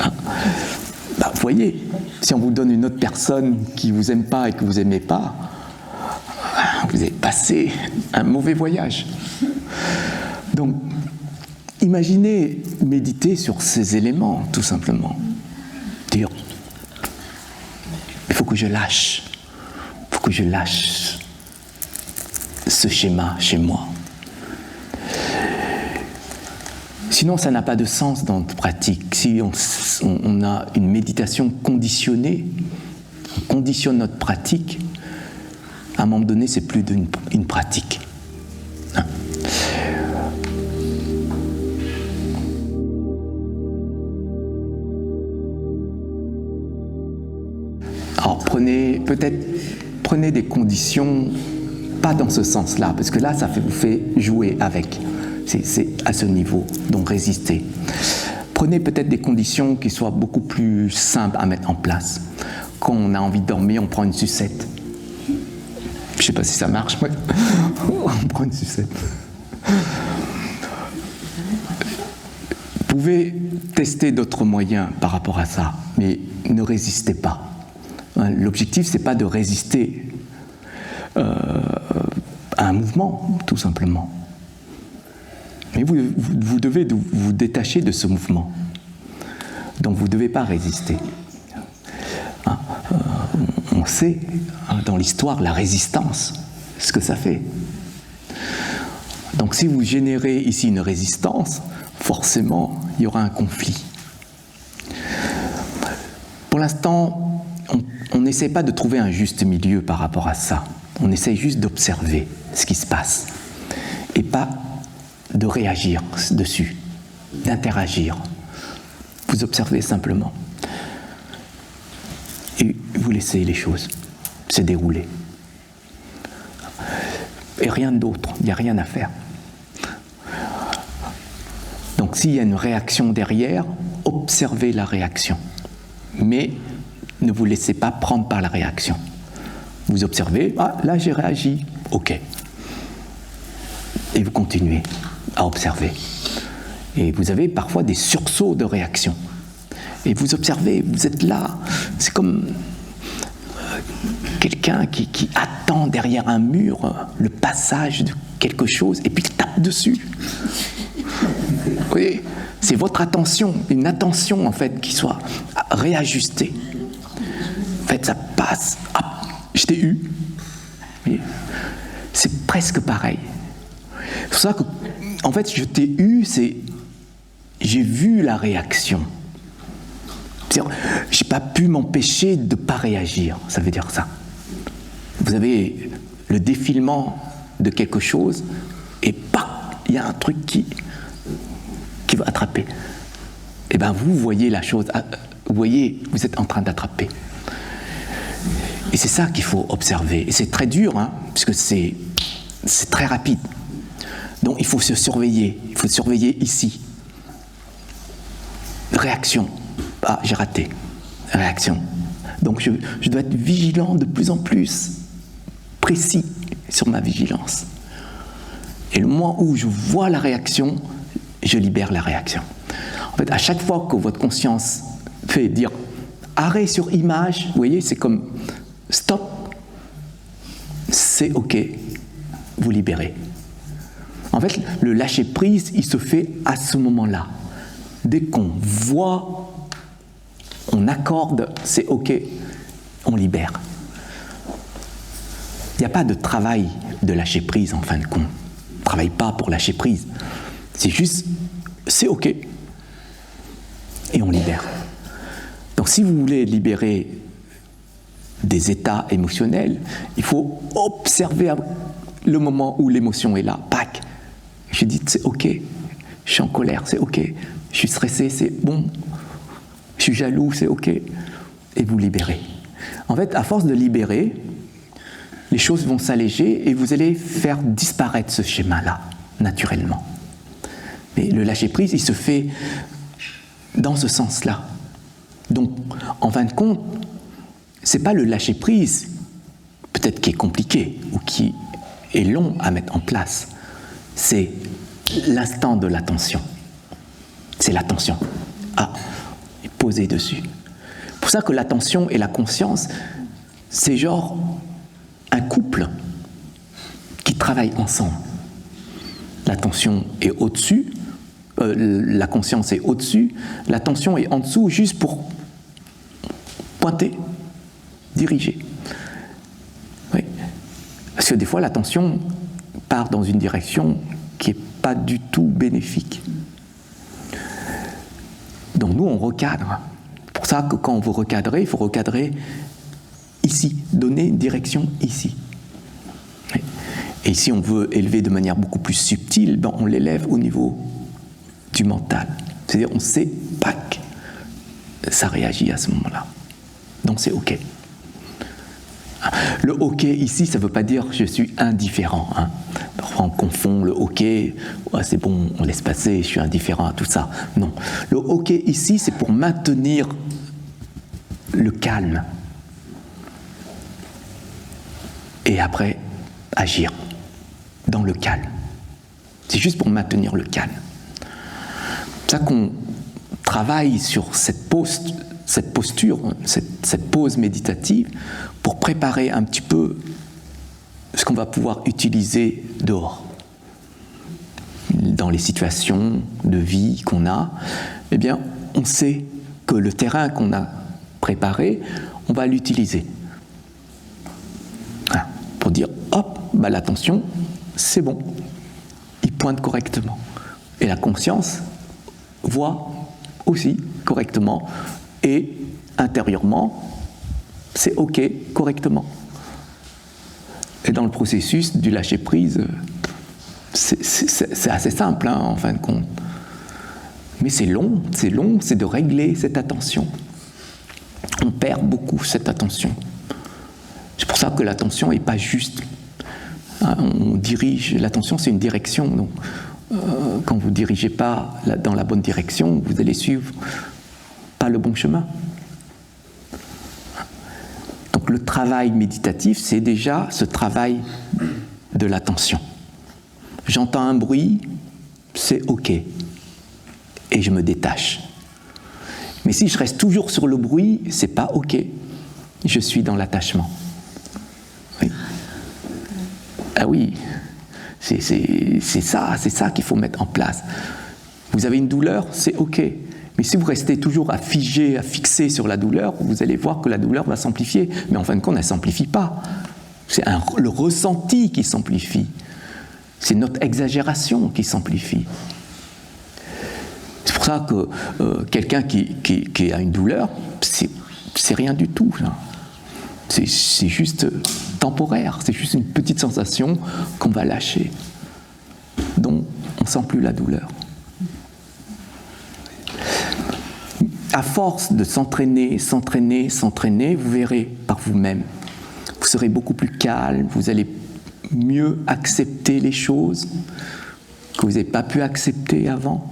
Vous voyez, si on vous donne une autre personne qui ne vous aime pas et que vous n'aimez pas, vous avez passé un mauvais voyage. Donc, imaginez méditer sur ces éléments, tout simplement. Dire, il faut que je lâche. Il faut que je lâche ce schéma chez moi. Sinon, ça n'a pas de sens dans notre pratique. Si on a une méditation conditionnée, on conditionne notre pratique, à un moment donné, c'est plus une pratique. Hein? Alors, prenez des conditions, pas dans ce sens-là, parce que là, ça vous fait jouer avec. C'est à ce niveau, donc résistez. Prenez peut-être des conditions qui soient beaucoup plus simples à mettre en place. Quand on a envie de dormir, on prend une sucette. Je ne sais pas si ça marche, mais on prend une sucette. Vous pouvez tester d'autres moyens par rapport à ça, mais ne résistez pas. L'objectif, ce n'est pas de résister à un mouvement, tout simplement. Mais vous devez vous détacher de ce mouvement. Donc vous ne devez pas résister. On sait dans l'histoire la résistance, ce que ça fait. Donc si vous générez ici une résistance, forcément il y aura un conflit. Pour l'instant, on n'essaie pas de trouver un juste milieu par rapport à ça. On essaie juste d'observer ce qui se passe et pas de réagir dessus, d'interagir. Vous observez simplement. Et vous laissez les choses se dérouler. Et rien d'autre, il n'y a rien à faire. Donc s'il y a une réaction derrière, observez la réaction. Mais ne vous laissez pas prendre par la réaction. Vous observez, là j'ai réagi, ok. Et vous continuez à observer. Et vous avez parfois des sursauts de réaction. Et vous observez, vous êtes là. C'est comme quelqu'un qui attend derrière un mur le passage de quelque chose et puis qui tape dessus. Vous voyez, c'est votre attention, une attention en fait qui soit réajustée. En fait, ça passe. Hop, je t'ai eu. Vous voyez, c'est presque pareil. C'est pour ça que, en fait, je t'ai eu, c'est j'ai vu la réaction. C'est-à-dire, j'ai pas pu m'empêcher de ne pas réagir. Ça veut dire ça. Vous avez le défilement de quelque chose et paf, il y a un truc qui va attraper. Et bien vous voyez la chose, vous voyez, vous êtes en train d'attraper. Et c'est ça qu'il faut observer. Et c'est très dur, hein, puisque c'est très rapide. Donc il faut se surveiller. Il faut surveiller ici. Réaction. Ah, j'ai raté. Réaction. Donc je dois être vigilant de plus en plus, précis sur ma vigilance. Et le moment où je vois la réaction, je libère la réaction. En fait, à chaque fois que votre conscience fait dire arrêt sur image, vous voyez, c'est comme stop, c'est ok, vous libérez. En fait, le lâcher prise, il se fait à ce moment-là. Dès qu'on voit, on accorde, c'est ok, on libère. Il n'y a pas de travail de lâcher prise en fin de compte. On ne travaille pas pour lâcher prise. C'est juste, c'est ok. Et on libère. Donc si vous voulez libérer des états émotionnels, il faut observer le moment où l'émotion est là. Pac. Je dis, c'est ok. Je suis en colère, c'est ok. Je suis stressé, c'est bon. Je suis jaloux, c'est ok. Et vous libérez. En fait, à force de libérer, les choses vont s'alléger et vous allez faire disparaître ce schéma-là, naturellement. Mais le lâcher-prise, il se fait dans ce sens-là. Donc, en fin de compte, ce n'est pas le lâcher-prise, peut-être qui est compliqué ou qui est long à mettre en place. C'est l'instant de l'attention. C'est l'attention. Ah, et poser dessus. C'est pour ça que l'attention et la conscience, c'est genre un couple qui travaille ensemble. L'attention est au-dessus, la conscience est au-dessus, l'attention est en dessous juste pour pointer, diriger. Oui. Parce que des fois, l'attention part dans une direction qui n'est pas du tout bénéfique. Donc nous, on recadre. C'est pour ça que quand vous recadrez, il faut recadrer ici, donner une direction ici. Et si on veut élever de manière beaucoup plus subtile, ben on l'élève au niveau du mental. C'est-à-dire, on sait, pac, ça réagit à ce moment-là. Donc c'est ok. Le ok ici, ça ne veut pas dire je suis indifférent. Hein. Parfois on confond le ok, oh, c'est bon, on laisse passer, je suis indifférent à tout ça. Non. Le ok ici, c'est pour maintenir le calme. Et après, agir dans le calme. C'est juste pour maintenir le calme. C'est ça qu'on travaille sur cette posture, cette pause méditative, pour préparer un petit peu ce qu'on va pouvoir utiliser dehors. Dans les situations de vie qu'on a, eh bien, on sait que le terrain qu'on a préparé, on va l'utiliser. Pour dire, hop, bah, l'attention, c'est bon. Il pointe correctement. Et la conscience voit aussi correctement. Et intérieurement, c'est ok correctement. Et dans le processus du lâcher-prise, c'est assez simple, hein, en fin de compte. Mais c'est long, c'est de régler cette attention. On perd beaucoup cette attention. C'est pour ça que l'attention n'est pas juste. On dirige, l'attention c'est une direction. Donc, quand vous ne dirigez pas dans la bonne direction, vous allez suivre pas le bon chemin. Donc le travail méditatif, c'est déjà ce travail de l'attention. J'entends un bruit, c'est ok. Et je me détache. Mais si je reste toujours sur le bruit, c'est pas ok. Je suis dans l'attachement. Oui. Ah oui, c'est ça qu'il faut mettre en place. Vous avez une douleur, c'est OK. Mais si vous restez toujours à figer, à fixer sur la douleur, vous allez voir que la douleur va s'amplifier. Mais en fin de compte, elle ne s'amplifie pas. C'est le ressenti qui s'amplifie. C'est notre exagération qui s'amplifie. C'est pour ça que quelqu'un qui a une douleur, c'est rien du tout. C'est juste temporaire, c'est juste une petite sensation qu'on va lâcher. Donc, on ne sent plus la douleur. À force de s'entraîner, vous verrez par vous-même. Vous serez beaucoup plus calme, vous allez mieux accepter les choses que vous n'avez pas pu accepter avant.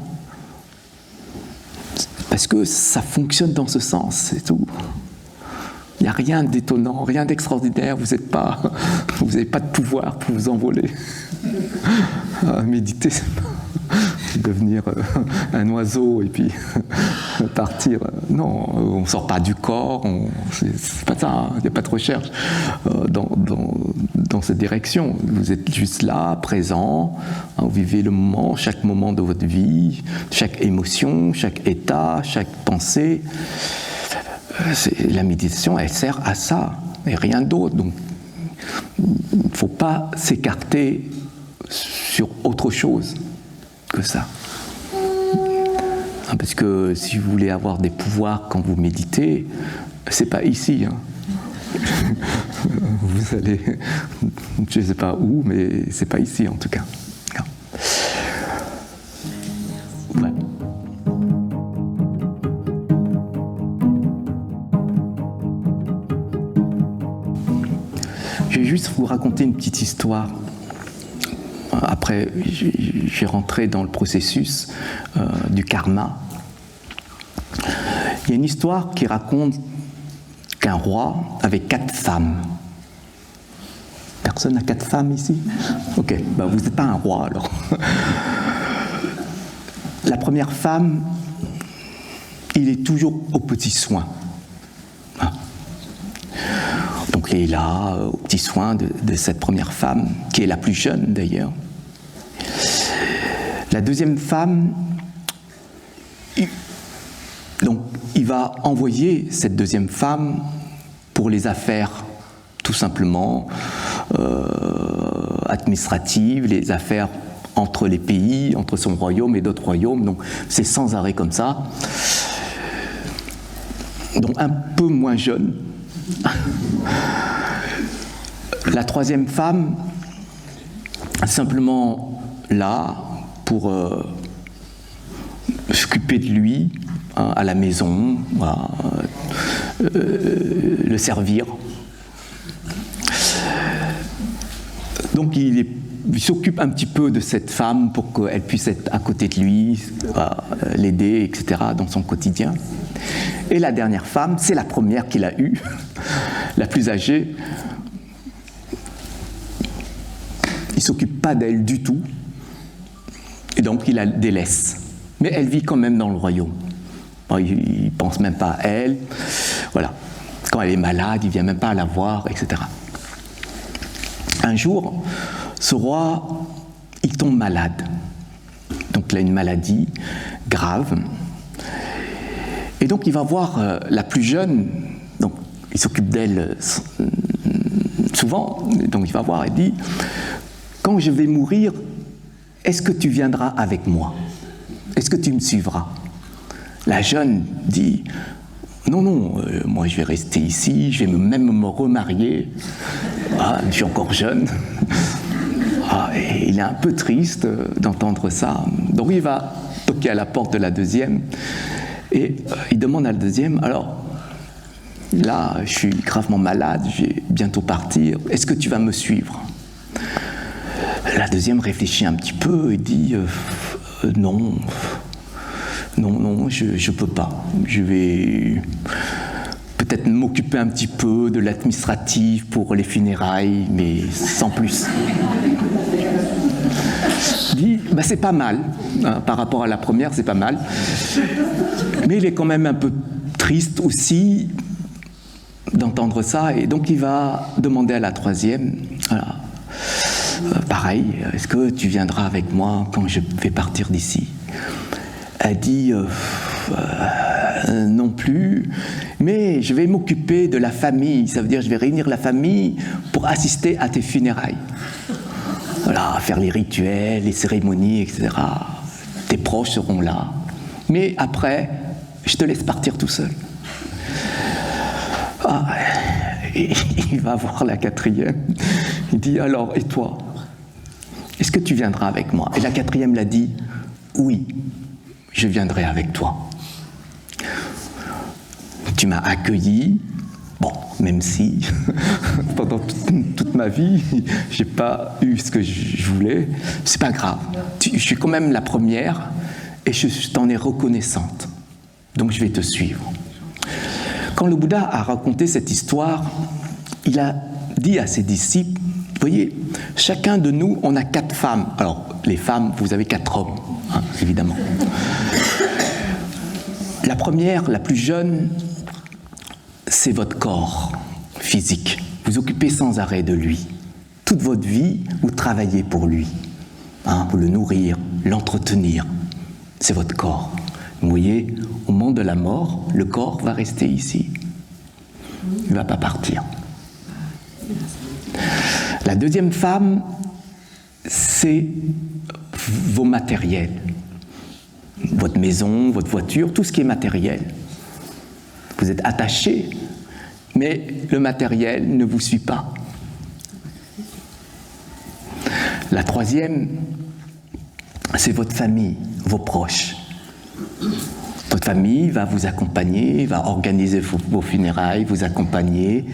Parce que ça fonctionne dans ce sens, c'est tout. Il n'y a rien d'étonnant, rien d'extraordinaire, vous n'avez pas de pouvoir pour vous envoler. Méditer, c'est devenir un oiseau et puis partir. Non, on ne sort pas du corps, c'est pas ça, il n'y a pas de recherche dans cette direction. Vous êtes juste là, présent, vous vivez le moment, chaque moment de votre vie, chaque émotion, chaque état, chaque pensée. La méditation, elle sert à ça, et rien d'autre. Donc, il ne faut pas s'écarter sur autre chose que ça. Parce que si vous voulez avoir des pouvoirs quand vous méditez, c'est pas ici. Vous allez, je ne sais pas où, mais c'est pas ici en tout cas. Ouais. Je vais juste vous raconter une petite histoire. Après, j'ai rentré dans le processus du karma. Il y a une histoire qui raconte qu'un roi avait 4 femmes. Personne n'a 4 femmes ici? Ok, ben vous n'êtes pas un roi alors. La première femme, il est toujours aux petits soins. Donc il est là, aux petits soins de cette première femme, qui est la plus jeune d'ailleurs. La deuxième femme, il va envoyer cette deuxième femme pour les affaires, tout simplement, administratives, les affaires entre les pays, entre son royaume et d'autres royaumes. Donc c'est sans arrêt comme ça. Donc un peu moins jeune. La troisième femme, simplement là pour s'occuper de lui à la maison, le servir. Donc il s'occupe un petit peu de cette femme pour qu'elle puisse être à côté de lui, l'aider, etc. dans son quotidien. Et la dernière femme, c'est la première qu'il a eue, la plus âgée. Il ne s'occupe pas d'elle du tout, et donc il la délaisse. Mais elle vit quand même dans le royaume. Il ne pense même pas à elle. Voilà. Quand elle est malade, il ne vient même pas la voir, etc. Un jour, ce roi, il tombe malade. Donc il a une maladie grave. Et donc il va voir la plus jeune, donc il s'occupe d'elle souvent, donc il va voir et dit « Quand je vais mourir, est-ce que tu viendras avec moi? Est-ce que tu me suivras ?» La jeune dit « Non, non, moi je vais rester ici, je vais même me remarier. Je suis encore jeune. » Et il est un peu triste d'entendre ça. Donc il va toquer à la porte de la deuxième et il demande à la deuxième « Alors, là, je suis gravement malade, je vais bientôt partir, est-ce que tu vas me suivre ?» La deuxième réfléchit un petit peu et dit « Non, je ne peux pas. Je vais peut-être m'occuper un petit peu de l'administratif pour les funérailles, mais sans plus. » Dit, c'est pas mal, par rapport à la première, c'est pas mal. Mais il est quand même un peu triste aussi d'entendre ça, et donc il va demander à la troisième, voilà, pareil, est-ce que tu viendras avec moi quand je vais partir d'ici? Elle dit non plus, mais je vais m'occuper de la famille. Ça veut dire je vais réunir la famille pour assister à tes funérailles. Voilà, faire les rituels, les cérémonies, etc. Tes proches seront là. Mais après, je te laisse partir tout seul. Ah, il va voir la quatrième. Il dit alors, et toi? Est-ce que tu viendras avec moi? Et la quatrième l'a dit, oui, je viendrai avec toi. Tu m'as accueilli, bon, même si pendant toute ma vie, j'ai pas eu ce que je voulais, c'est pas grave. Je suis quand même la première et je t'en ai reconnaissante. Donc je vais te suivre. Quand le Bouddha a raconté cette histoire, il a dit à ses disciples, vous voyez, chacun de nous, on a 4 femmes. Alors, les femmes, vous avez 4 hommes, hein, évidemment. La première, la plus jeune, c'est votre corps physique. Vous occupez sans arrêt de lui. Toute votre vie, vous travaillez pour lui, hein, pour le nourrir, l'entretenir. C'est votre corps. Vous voyez, au moment de la mort, le corps va rester ici. Il ne va pas partir. La deuxième femme, c'est vos matériels. Votre maison, votre voiture, tout ce qui est matériel. Vous êtes attaché, mais le matériel ne vous suit pas. La troisième, c'est votre famille, vos proches. Votre famille va vous accompagner, va organiser vos funérailles, vous accompagner,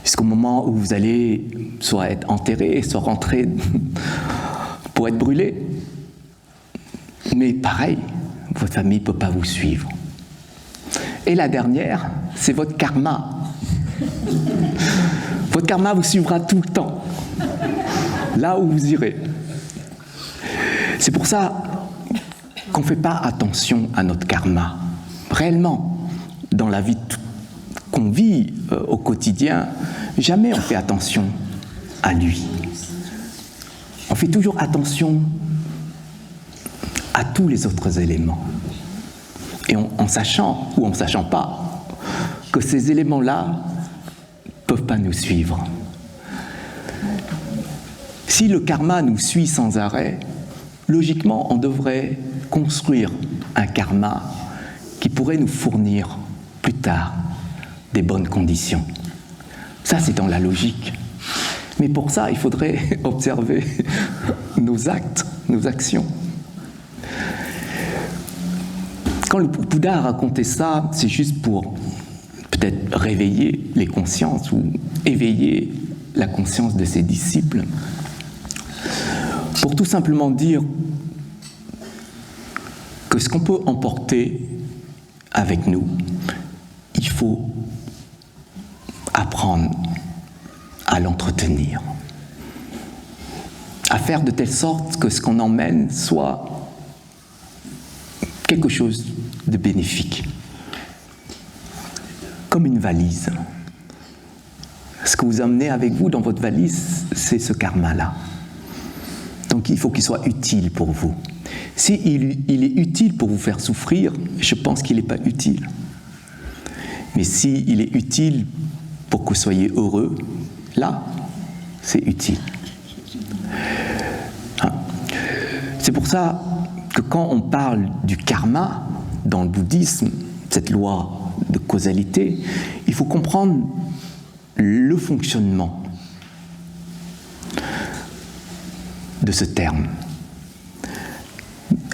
jusqu'au moment où vous allez soit être enterré, soit rentrer pour être brûlé. Mais pareil, votre famille ne peut pas vous suivre. Et la dernière, c'est votre karma. Votre karma vous suivra tout le temps, là où vous irez. C'est pour ça qu'on ne fait pas attention à notre karma. Réellement, dans la vie qu'on vit au quotidien, jamais on fait attention à lui. On fait toujours attention à tous les autres éléments. Et en sachant, ou en ne sachant pas, que ces éléments-là ne peuvent pas nous suivre. Si le karma nous suit sans arrêt, logiquement, on devrait construire un karma qui pourrait nous fournir plus tard des bonnes conditions. Ça, c'est dans la logique. Mais pour ça, il faudrait observer nos actes, nos actions. Quand le Bouddha a raconté ça, c'est juste pour peut-être réveiller les consciences ou éveiller la conscience de ses disciples, pour tout simplement dire que ce qu'on peut emporter avec nous, il faut apprendre à l'entretenir, à faire de telle sorte que ce qu'on emmène soit quelque chose de bénéfique, comme une valise. Ce que vous emmenez avec vous dans votre valise, c'est ce karma-là. Donc il faut qu'il soit utile pour vous. Si il est utile pour vous faire souffrir, je pense qu'il n'est pas utile. Mais si il est utile pour que vous soyez heureux, là, c'est utile. C'est pour ça que quand on parle du karma dans le bouddhisme, cette loi de causalité, il faut comprendre le fonctionnement de ce terme.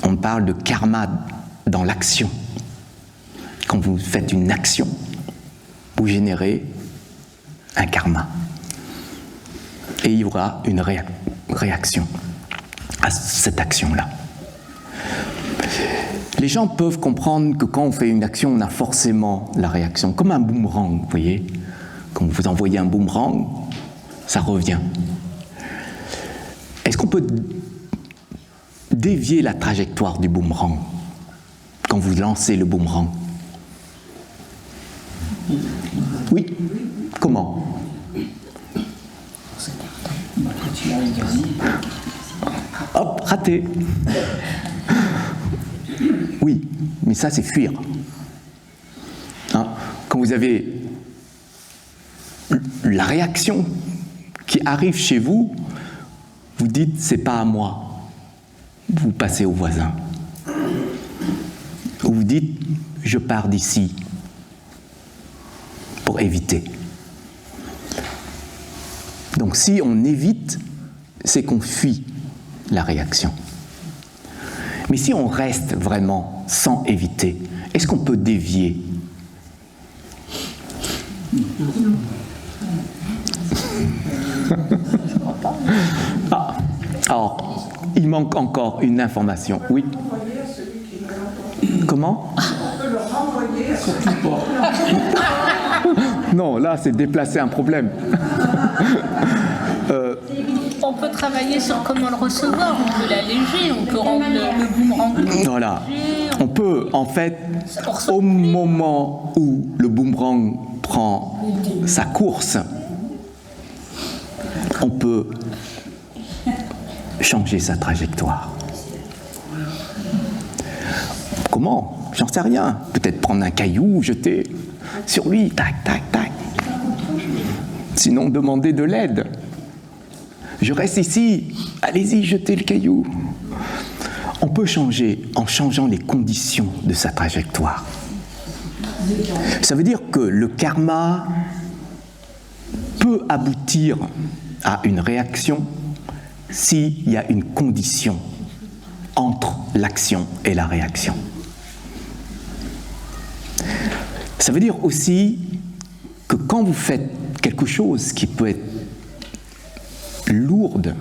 On parle de karma dans l'action. Quand vous faites une action, vous générez un karma. Et il y aura une réaction à cette action-là. Les gens peuvent comprendre que quand on fait une action, on a forcément la réaction, comme un boomerang, vous voyez. Quand vous envoyez un boomerang, ça revient. Est-ce qu'on peut dévier la trajectoire du boomerang quand vous lancez le boomerang? Oui. Comment? Hop, raté. Oui, mais ça c'est fuir. Hein? Quand vous avez la réaction qui arrive chez vous, vous dites c'est pas à moi. Vous passez au voisin. Ou vous dites je pars d'ici pour éviter. Donc si on évite, c'est qu'on fuit la réaction. Mais si on reste vraiment sans éviter, est-ce qu'on peut dévier? Ah, alors, il manque encore une information. Oui. Comment? On peut le renvoyer à Non, là, c'est déplacer un problème. On peut travailler sur comment le recevoir, on peut l'alléger, on peut rendre le boomerang plus léger. Voilà. On peut, en fait, au moment où le boomerang prend sa course, on peut changer sa trajectoire. Comment? J'en sais rien. Peut-être prendre un caillou, jeter sur lui, tac, tac, tac. Sinon, demander de l'aide. Je reste ici, allez-y, jetez le caillou. On peut changer en changeant les conditions de sa trajectoire. Ça veut dire que le karma peut aboutir à une réaction s'il y a une condition entre l'action et la réaction. Ça veut dire aussi que quand vous faites quelque chose qui peut être lourde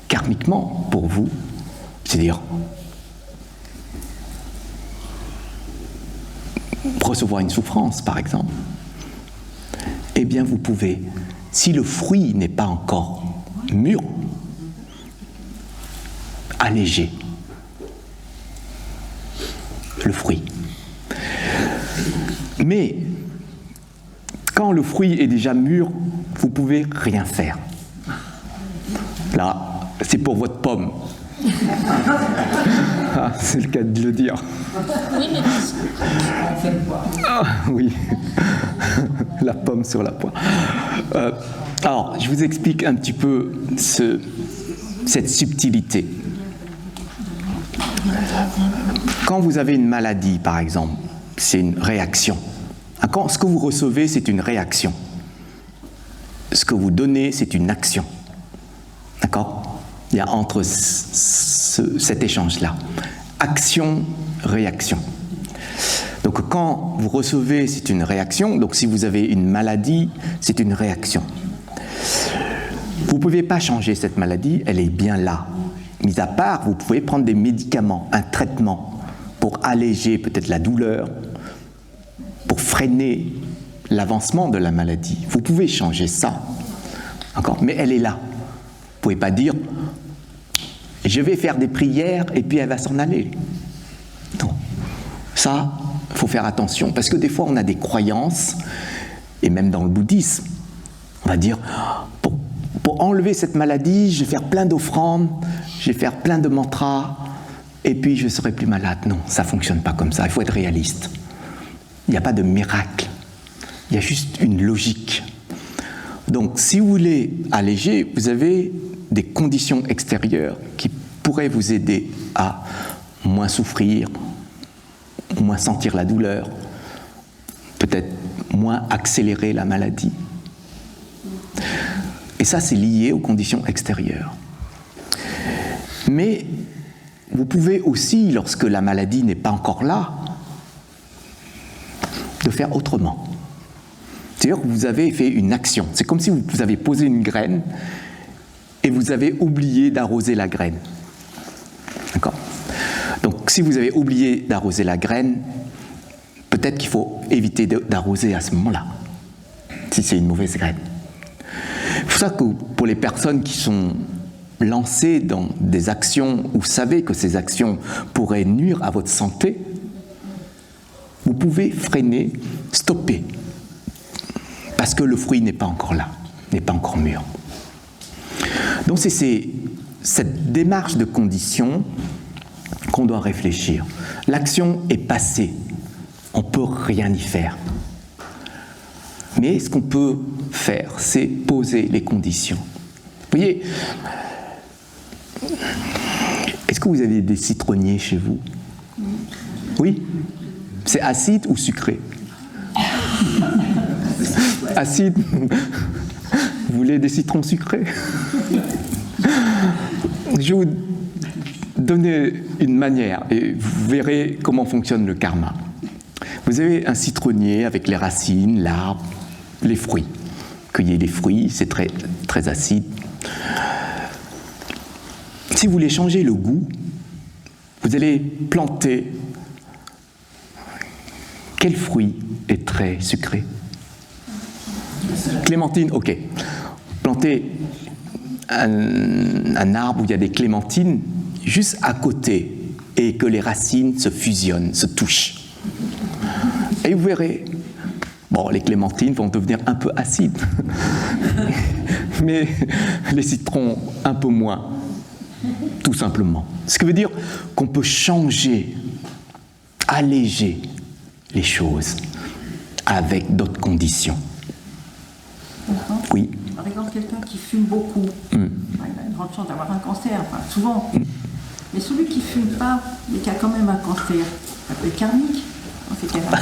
karmiquement pour vous, c'est-à-dire recevoir une souffrance par exemple, eh bien vous pouvez, si le fruit n'est pas encore mûr, alléger le fruit. Mais quand le fruit est déjà mûr, vous ne pouvez rien faire. Là, c'est pour votre pomme. Ah, c'est le cas de le dire. Oui, mais Ah, oui, la pomme sur la poire. Alors, je vous explique un petit peu cette subtilité. Quand vous avez une maladie, par exemple, c'est une réaction. Quand ce que vous recevez, c'est une réaction. Ce que vous donnez, c'est une action. D'accord? Il y a entre cet échange-là. Action, réaction. Donc quand vous recevez, c'est une réaction. Donc si vous avez une maladie, c'est une réaction. Vous ne pouvez pas changer cette maladie, elle est bien là. Mis à part, vous pouvez prendre des médicaments, un traitement pour alléger peut-être la douleur, pour freiner l'avancement de la maladie. Vous pouvez changer ça. D'accord? Mais elle est là. Vous ne pouvez pas dire « je vais faire des prières et puis elle va s'en aller ». Non. Ça, il faut faire attention. Parce que des fois, on a des croyances, et même dans le bouddhisme, on va dire « pour enlever cette maladie, je vais faire plein d'offrandes, je vais faire plein de mantras, et puis je ne serai plus malade ». Non, ça ne fonctionne pas comme ça. Il faut être réaliste. Il n'y a pas de miracle. Il y a juste une logique. Donc, si vous voulez alléger, vous avez des conditions extérieures qui pourraient vous aider à moins souffrir, moins sentir la douleur, peut-être moins accélérer la maladie. Et ça, c'est lié aux conditions extérieures. Mais vous pouvez aussi, lorsque la maladie n'est pas encore là, de faire autrement. C'est-à-dire que vous avez fait une action. C'est comme si vous avez posé une graine et vous avez oublié d'arroser la graine. D'accord ? Donc, si vous avez oublié d'arroser la graine, peut-être qu'il faut éviter d'arroser à ce moment-là, si c'est une mauvaise graine. C'est pour ça que pour les personnes qui sont lancées dans des actions, ou savez que ces actions pourraient nuire à votre santé, vous pouvez freiner, stopper, parce que le fruit n'est pas encore là, n'est pas encore mûr. Donc c'est cette démarche de condition qu'on doit réfléchir. L'action est passée, on ne peut rien y faire. Mais ce qu'on peut faire, c'est poser les conditions. Vous voyez, est-ce que vous avez des citronniers chez vous? Oui? C'est acide ou sucré? Acide? Vous voulez des citrons sucrés? Je vais vous donner une manière et vous verrez comment fonctionne le karma. Vous avez un citronnier avec les racines, l'arbre, les fruits. Cueillez les fruits, c'est très, très acide. Si vous voulez changer le goût, vous allez planter. Quel fruit est très sucré? Clémentine, ok. Plantez un arbre où il y a des clémentines juste à côté et que les racines se fusionnent, se touchent. Et vous verrez, bon, les clémentines vont devenir un peu acides, mais les citrons un peu moins, tout simplement. Ce qui veut dire qu'on peut changer, alléger les choses avec d'autres conditions. Oui. Par exemple, quelqu'un qui fume beaucoup, il a une grande chance d'avoir un cancer, enfin, souvent. Mais celui qui ne fume pas, mais qui a quand même un cancer, ça peut être karmique dans ces cas-là.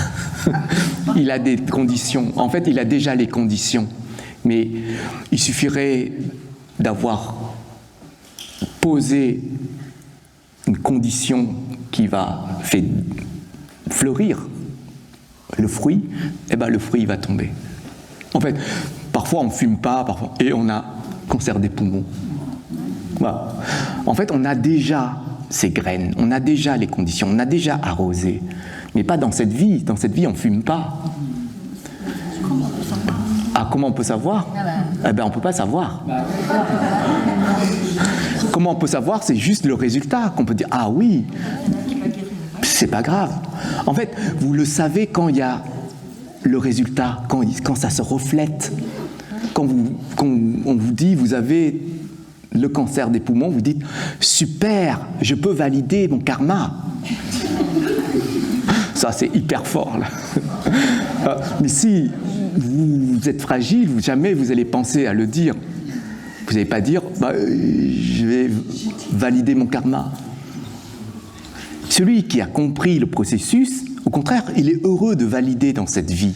Il a des conditions. En fait, il a déjà les conditions. Mais il suffirait d'avoir posé une condition qui va faire fleurir le fruit, et ben le fruit va tomber. En fait, parfois on ne fume pas, parfois, et on a cancer des poumons. Voilà. En fait, on a déjà ces graines, on a déjà les conditions, on a déjà arrosé. Mais pas dans cette vie. Dans cette vie, on ne fume pas. Ah, comment on peut savoir? Eh bien, on ne peut pas savoir. Comment on peut savoir? C'est juste le résultat qu'on peut dire, ah oui, c'est pas grave. En fait, vous le savez quand il y a le résultat, quand ça se reflète. Quand on vous dit, vous avez le cancer des poumons, vous dites, super, je peux valider mon karma. Ça, c'est hyper fort, là. Mais si vous êtes fragile, jamais vous allez penser à le dire. Vous n'allez pas dire, je vais valider mon karma. Celui qui a compris le processus, au contraire, il est heureux de valider dans cette vie.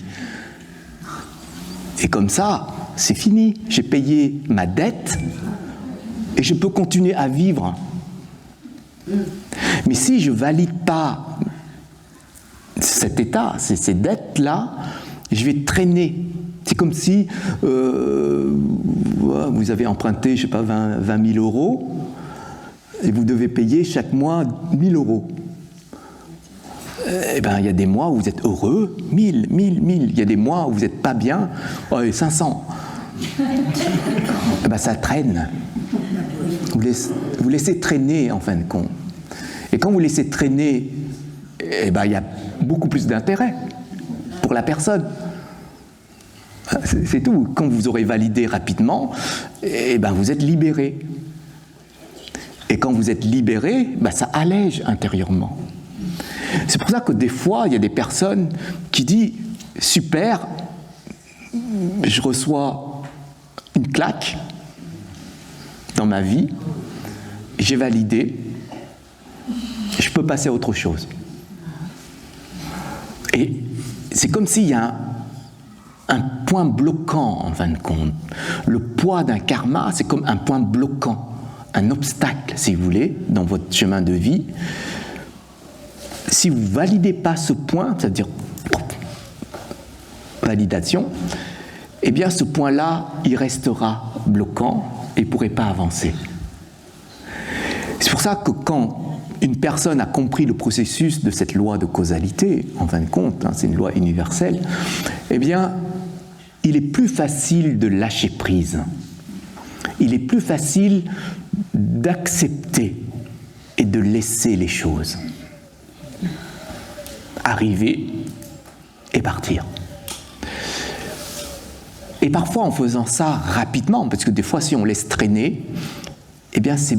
Et comme ça, c'est fini. J'ai payé ma dette et je peux continuer à vivre. Mais si je ne valide pas cet état, ces dettes-là, je vais traîner. C'est comme si vous avez emprunté, je ne sais pas, 20 000 euros et vous devez payer chaque mois 1 000 euros. Eh bien, il y a des mois où vous êtes heureux, 1000. Il y a des mois où vous n'êtes pas bien, 500. Eh bien, ça traîne. Vous laissez traîner, en fin de compte. Et quand vous laissez traîner, eh bien, il y a beaucoup plus d'intérêt pour la personne. C'est tout. Quand vous aurez validé rapidement, eh bien, vous êtes libéré. Et quand vous êtes libéré, ben, ça allège intérieurement. C'est pour ça que des fois, il y a des personnes qui disent « Super, je reçois une claque dans ma vie, j'ai validé, je peux passer à autre chose. » Et c'est comme s'il y a un point bloquant, en fin de compte. Le poids d'un karma, c'est comme un point bloquant, un obstacle, si vous voulez, dans votre chemin de vie. Si vous ne validez pas ce point, c'est-à-dire validation, eh bien ce point-là, il restera bloquant et ne pourrait pas avancer. C'est pour ça que quand une personne a compris le processus de cette loi de causalité, en fin de compte, c'est une loi universelle, eh bien, il est plus facile de lâcher prise. Il est plus facile d'accepter et de laisser les choses arriver et partir. Et parfois, en faisant ça rapidement, parce que des fois, si on laisse traîner, eh bien, c'est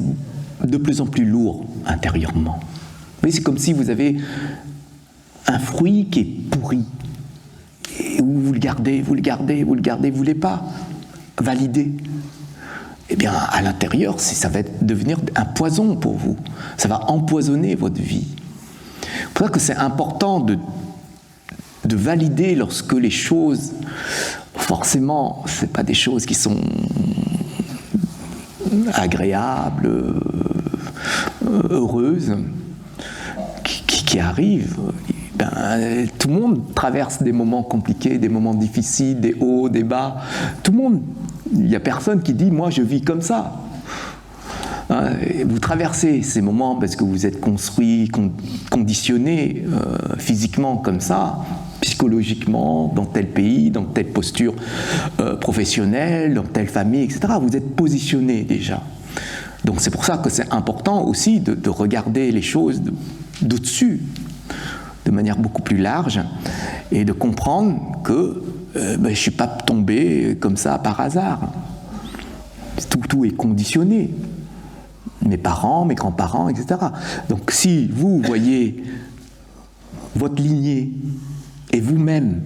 de plus en plus lourd intérieurement. voyez, c'est comme si vous avez un fruit qui est pourri. Et vous le gardez, vous ne voulez pas valider. Eh bien, à l'intérieur, ça va devenir un poison pour vous. Ça va empoisonner votre vie. C'est pour ça que c'est important de valider lorsque les choses, forcément, ce n'est pas des choses qui sont agréables, heureuses, qui arrivent. Ben, tout le monde traverse des moments compliqués, des moments difficiles, des hauts, des bas. Tout le monde. Il n'y a personne qui dit « moi je vis comme ça ». Vous traversez ces moments parce que vous êtes construit, conditionné physiquement comme ça, psychologiquement, dans tel pays, dans telle posture professionnelle, dans telle famille, etc. Vous êtes positionné déjà. Donc c'est pour ça que c'est important aussi de regarder les choses d'au-dessus, de manière beaucoup plus large, et de comprendre que je ne suis pas tombé comme ça par hasard. Tout est conditionné. Mes parents, mes grands-parents, etc. Donc si vous voyez votre lignée et vous-même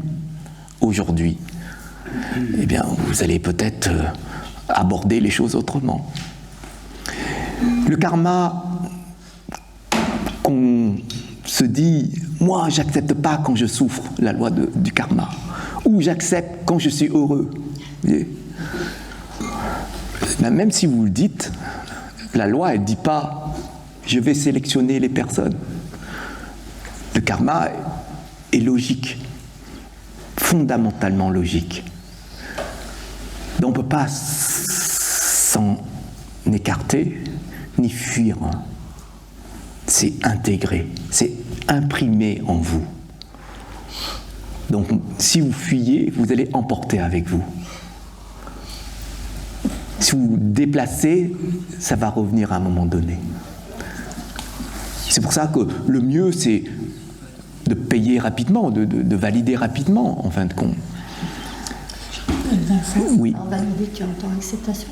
aujourd'hui, eh bien vous allez peut-être aborder les choses autrement. Le karma, qu'on se dit « moi j'accepte pas quand je souffre la loi du karma » ou « j'accepte quand je suis heureux ». Même si vous le dites, la loi, elle ne dit pas « je vais sélectionner les personnes ». Le karma est logique, fondamentalement logique. Donc on ne peut pas s'en écarter ni fuir. C'est intégré, c'est imprimé en vous. Donc si vous fuyez, vous allez emporter avec vous. Si vous vous déplacez, ça va revenir à un moment donné. C'est pour ça que le mieux, c'est de payer rapidement, de valider rapidement, en fin de compte. Oui. Alors, valider, tu entends acceptation ?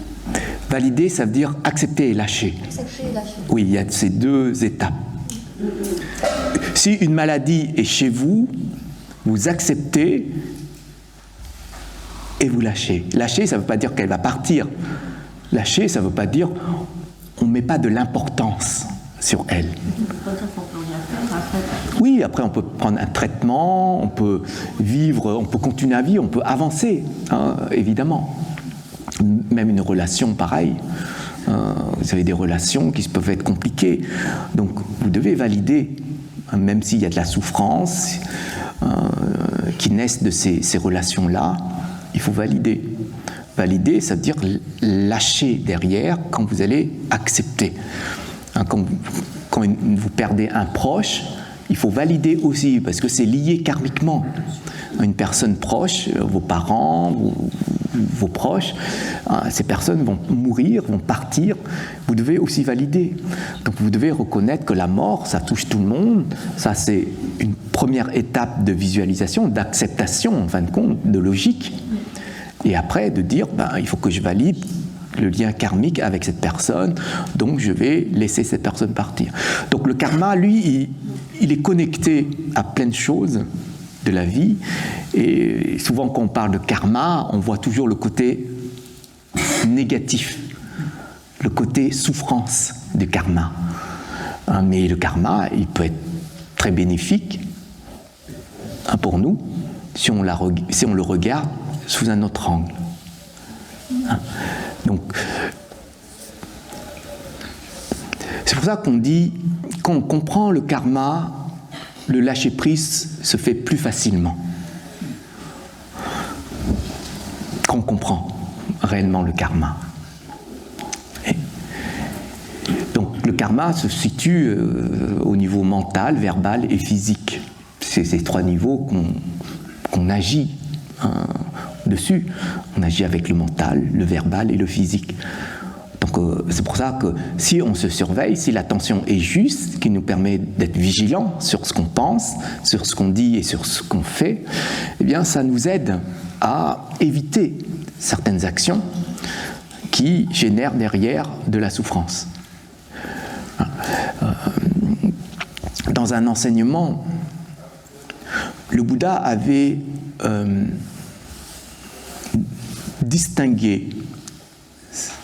Valider, ça veut dire accepter et lâcher. Accepter et lâcher. Oui, il y a ces deux étapes. Si une maladie est chez vous, vous acceptez et vous lâchez. Lâcher, ça ne veut pas dire qu'elle va partir. Lâcher, ça ne veut pas dire on ne met pas de l'importance sur elle. Oui, après on peut prendre un traitement, on peut vivre, on peut continuer à vivre, on peut avancer, hein, évidemment. Même une relation pareille. Vous avez des relations qui peuvent être compliquées. Donc vous devez valider, même s'il y a de la souffrance qui naissent de ces relations-là, il faut valider. Valider, ça veut dire lâcher derrière quand vous allez accepter. Quand vous perdez un proche, il faut valider aussi, parce que c'est lié karmiquement. Une personne proche, vos parents, vos proches, ces personnes vont mourir, vont partir, vous devez aussi valider. Donc vous devez reconnaître que la mort, ça touche tout le monde, ça c'est une première étape de visualisation, d'acceptation en fin de compte, de logique. Et après de dire, il faut que je valide le lien karmique avec cette personne, donc je vais laisser cette personne partir. Donc le karma, lui, il est connecté à plein de choses de la vie, et souvent quand on parle de karma, on voit toujours le côté négatif, le côté souffrance du karma. Mais le karma, il peut être très bénéfique pour nous si on le regarde sous un autre angle. Donc, c'est pour ça qu'on dit, quand on comprend le karma, le lâcher-prise se fait plus facilement. Quand on comprend réellement le karma. Donc, le karma se situe au niveau mental, verbal et physique. C'est ces trois niveaux qu'on agit dessus. On agit avec le mental, le verbal et le physique. Donc c'est pour ça que si on se surveille, si l'attention est juste, ce qui nous permet d'être vigilants sur ce qu'on pense, sur ce qu'on dit et sur ce qu'on fait, eh bien ça nous aide à éviter certaines actions qui génèrent derrière de la souffrance. dans un enseignement, le Bouddha avait distingué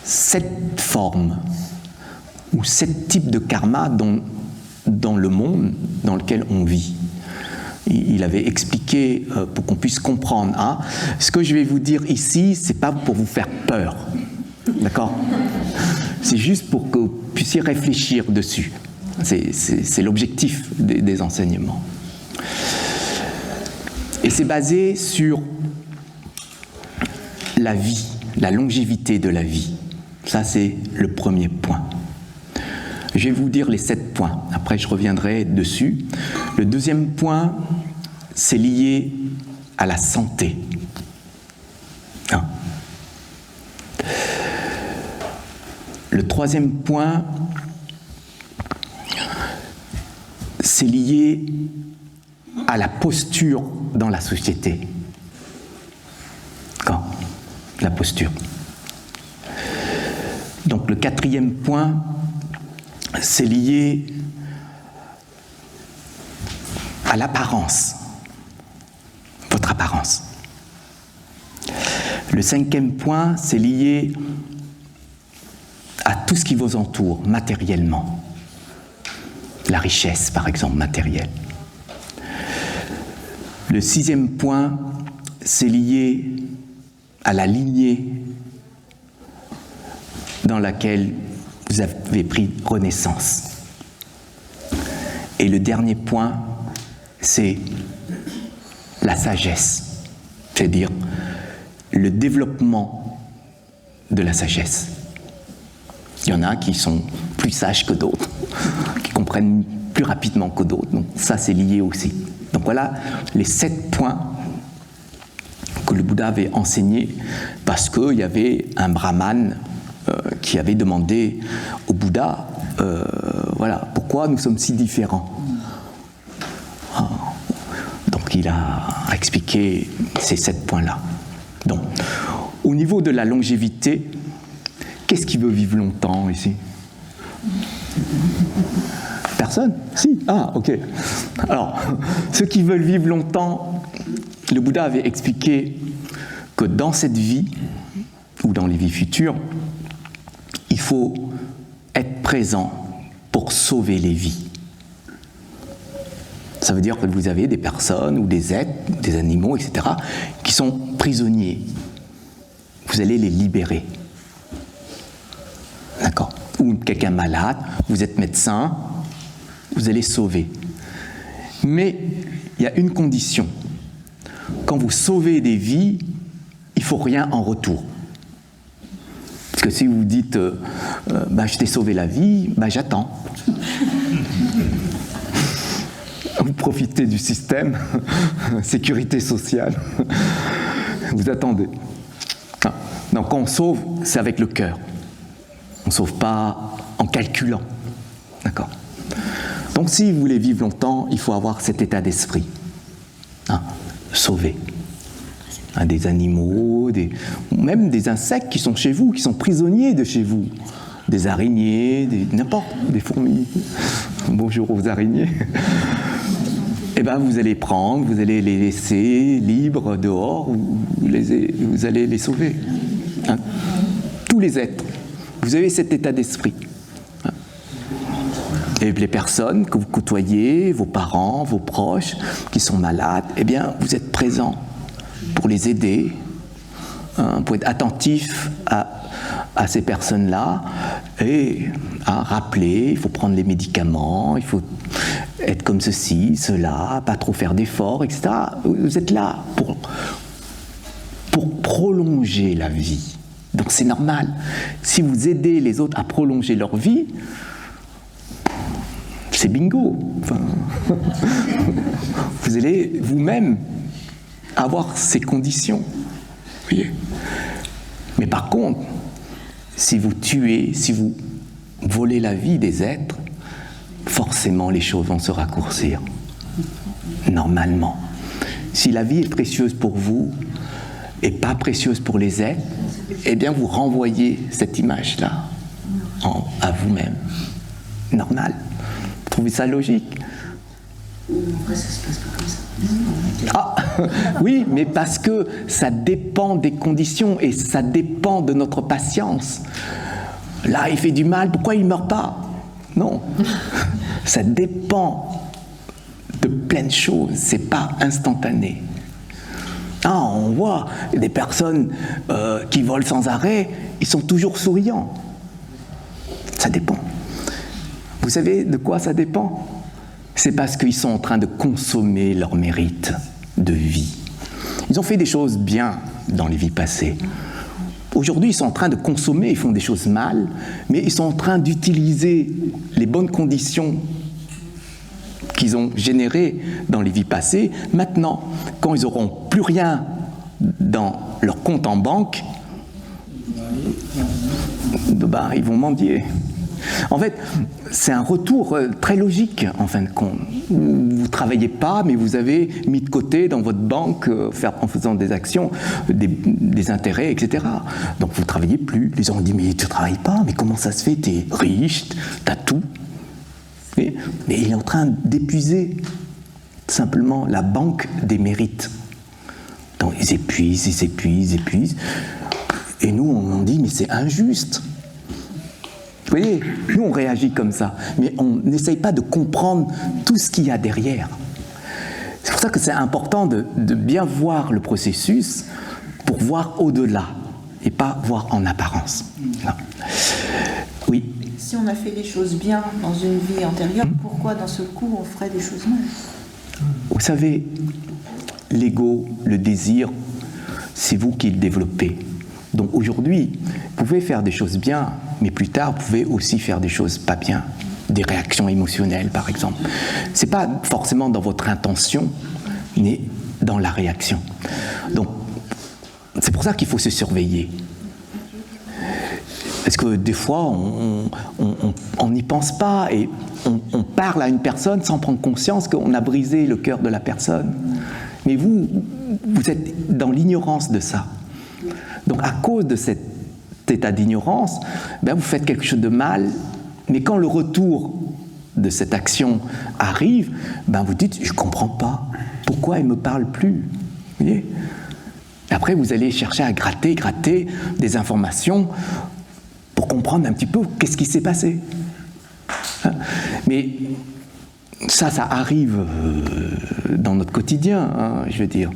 7 formes ou 7 types de karma dans le monde dans lequel on vit. Il avait expliqué pour qu'on puisse comprendre. Hein. Ce que je vais vous dire ici, c'est pas pour vous faire peur, d'accord? C'est juste pour que vous puissiez réfléchir dessus. C'est l'objectif des enseignements. Et c'est basé sur la vie, la longévité de la vie. Ça, c'est le premier point. Je vais vous dire les 7 points. Après, je reviendrai dessus. Le deuxième point, c'est lié à la santé. Hein. Le troisième point, c'est lié à la posture dans la société. La posture. Donc le quatrième point, c'est lié à l'apparence, votre apparence. Le cinquième point, c'est lié à tout ce qui vous entoure matériellement. La richesse, par exemple, matérielle. Le sixième point, c'est lié à la lignée dans laquelle vous avez pris renaissance. Et le dernier point, c'est la sagesse, c'est-à-dire le développement de la sagesse. Il y en a qui sont plus sages que d'autres, qui comprennent plus rapidement que d'autres, donc ça c'est lié aussi. Donc voilà les 7 points que le Bouddha avait enseigné parce qu'il y avait un brahmane qui avait demandé au Bouddha voilà, pourquoi nous sommes si différents. Donc il a expliqué ces 7 points-là. Donc, au niveau de la longévité, qu'est-ce qui veut vivre longtemps ici? Personne? Si? Ah, ok. Alors, ceux qui veulent vivre longtemps, le Bouddha avait expliqué que dans cette vie, ou dans les vies futures, il faut être présent pour sauver les vies. Ça veut dire que vous avez des personnes ou des êtres, des animaux, etc., qui sont prisonniers. Vous allez les libérer. D'accord? Ou quelqu'un malade, vous êtes médecin, vous allez sauver. Mais il y a une condition. Quand vous sauvez des vies, il ne faut rien en retour. Parce que si vous dites je t'ai sauvé la vie, j'attends. Vous profitez du système, sécurité sociale, vous attendez. Donc quand on sauve, c'est avec le cœur. On ne sauve pas en calculant. D'accord? Donc si vous voulez vivre longtemps, il faut avoir cet état d'esprit. Sauver. Des animaux, même des insectes qui sont chez vous, qui sont prisonniers de chez vous. Des araignées, n'importe, des fourmis. Bonjour aux araignées. Eh bien, vous allez prendre, vous allez les laisser libres dehors, vous allez les sauver. Tous les êtres. Vous avez cet état d'esprit. Et les personnes que vous côtoyez, vos parents, vos proches, qui sont malades, eh bien, vous êtes présents pour les aider, pour être attentif à ces personnes-là et à rappeler, il faut prendre les médicaments, il faut être comme ceci, cela, pas trop faire d'efforts, etc. Vous êtes là pour prolonger la vie. Donc c'est normal. Si vous aidez les autres à prolonger leur vie, c'est bingo. Enfin, vous allez vous-même avoir ces conditions. Vous voyez ? Mais par contre, si vous tuez, si vous volez la vie des êtres, forcément les choses vont se raccourcir. Normalement. Si la vie est précieuse pour vous et pas précieuse pour les êtres, eh bien vous renvoyez cette image-là à vous-même. Normal. Vous trouvez ça logique? Après, ça se passe pas comme ça. Ah, oui, mais parce que ça dépend des conditions et ça dépend de notre patience. Là, il fait du mal, pourquoi il ne meurt pas? Non, ça dépend de plein de choses, c'est pas instantané. Ah, on voit des personnes qui volent sans arrêt, ils sont toujours souriants. Ça dépend. Vous savez de quoi ça dépend? C'est parce qu'ils sont en train de consommer leur mérite de vie. Ils ont fait des choses bien dans les vies passées. Aujourd'hui, ils sont en train de consommer, ils font des choses mal, mais ils sont en train d'utiliser les bonnes conditions qu'ils ont générées dans les vies passées. Maintenant, quand ils n'auront plus rien dans leur compte en banque, ben, ils vont mendier. En fait, c'est un retour très logique, en fin de compte. Vous ne travaillez pas, mais vous avez mis de côté dans votre banque, en faisant des actions, des intérêts, etc. Donc vous ne travaillez plus. Les gens ont dit, mais tu ne travailles pas, mais comment ça se fait? Tu es riche, tu as tout. Mais il est en train d'épuiser simplement la banque des mérites. Donc ils épuisent. Et nous, on dit, mais c'est injuste. Vous voyez, nous on réagit comme ça, mais on n'essaye pas de comprendre tout ce qu'il y a derrière. C'est pour ça que c'est important de bien voir le processus pour voir au-delà et pas voir en apparence. Non. Oui. Si on a fait des choses bien dans une vie antérieure, pourquoi d'un seul coup on ferait des choses mal? Vous savez, l'ego, le désir, c'est vous qui le développez. Donc aujourd'hui, vous pouvez faire des choses bien, mais plus tard, vous pouvez aussi faire des choses pas bien, des réactions émotionnelles, par exemple. Ce n'est pas forcément dans votre intention, mais dans la réaction. Donc, c'est pour ça qu'il faut se surveiller. Parce que des fois, on n'y pense pas et on parle à une personne sans prendre conscience qu'on a brisé le cœur de la personne. Mais vous êtes dans l'ignorance de ça. Donc, à cause de cet état d'ignorance, ben, vous faites quelque chose de mal, mais quand le retour de cette action arrive, ben, vous dites, je ne comprends pas, pourquoi elle ne me parle plus? Vous voyez? Après, vous allez chercher à gratter des informations pour comprendre un petit peu qu'est-ce qui s'est passé. Hein? Mais ça arrive dans notre quotidien, hein, je veux dire.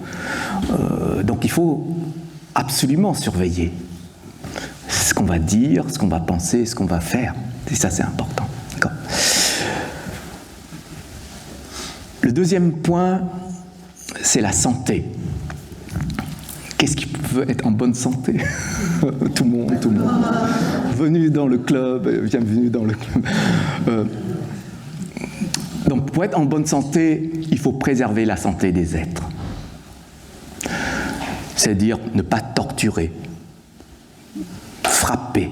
Donc il faut absolument surveiller ce qu'on va dire, ce qu'on va penser, ce qu'on va faire. Et ça, c'est important. D'accord. Le deuxième point, c'est la santé. Qu'est-ce qui peut être en bonne santé? Tout le monde. Bienvenue dans le club. Donc, pour être en bonne santé, il faut préserver la santé des êtres. C'est-à-dire ne pas torturer, frapper,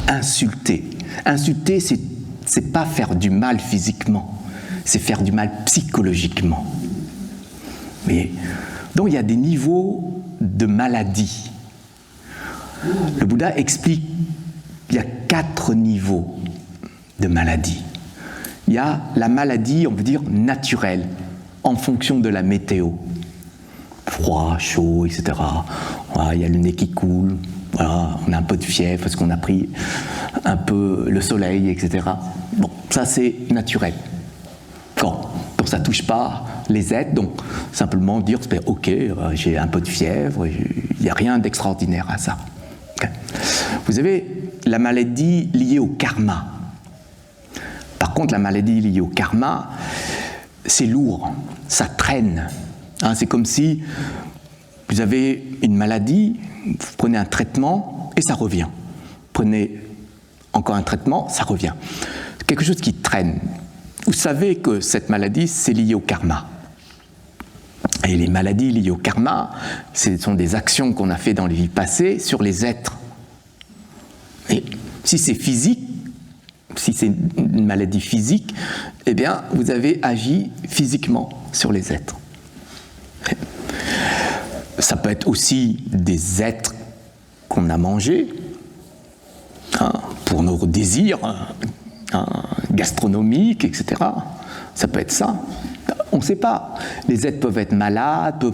insulter. Insulter, c'est pas faire du mal physiquement, c'est faire du mal psychologiquement. Mais, donc il y a des niveaux de maladie. Le Bouddha explique qu'il y a 4 niveaux de maladie. Il y a la maladie, on peut dire, naturelle, en fonction de la météo. Froid, chaud, etc. Voilà, il y a le nez qui coule, voilà, on a un peu de fièvre parce qu'on a pris un peu le soleil, etc. Bon, ça c'est naturel. Donc ça ne touche pas les êtres, donc simplement dire, ok, j'ai un peu de fièvre, il n'y a rien d'extraordinaire à ça. Okay. Vous avez la maladie liée au karma. Par contre, la maladie liée au karma, c'est lourd, ça traîne. Hein, c'est comme si vous avez une maladie, vous prenez un traitement et ça revient. Prenez encore un traitement, ça revient. C'est quelque chose qui traîne. Vous savez que cette maladie, c'est lié au karma. Et les maladies liées au karma, ce sont des actions qu'on a faites dans les vies passées sur les êtres. Et si c'est physique, si c'est une maladie physique, eh bien, vous avez agi physiquement sur les êtres. Ça peut être aussi des êtres qu'on a mangés, hein, pour nos désirs, hein, gastronomique, etc. Ça peut être ça. On ne sait pas. Les êtres peuvent être malades,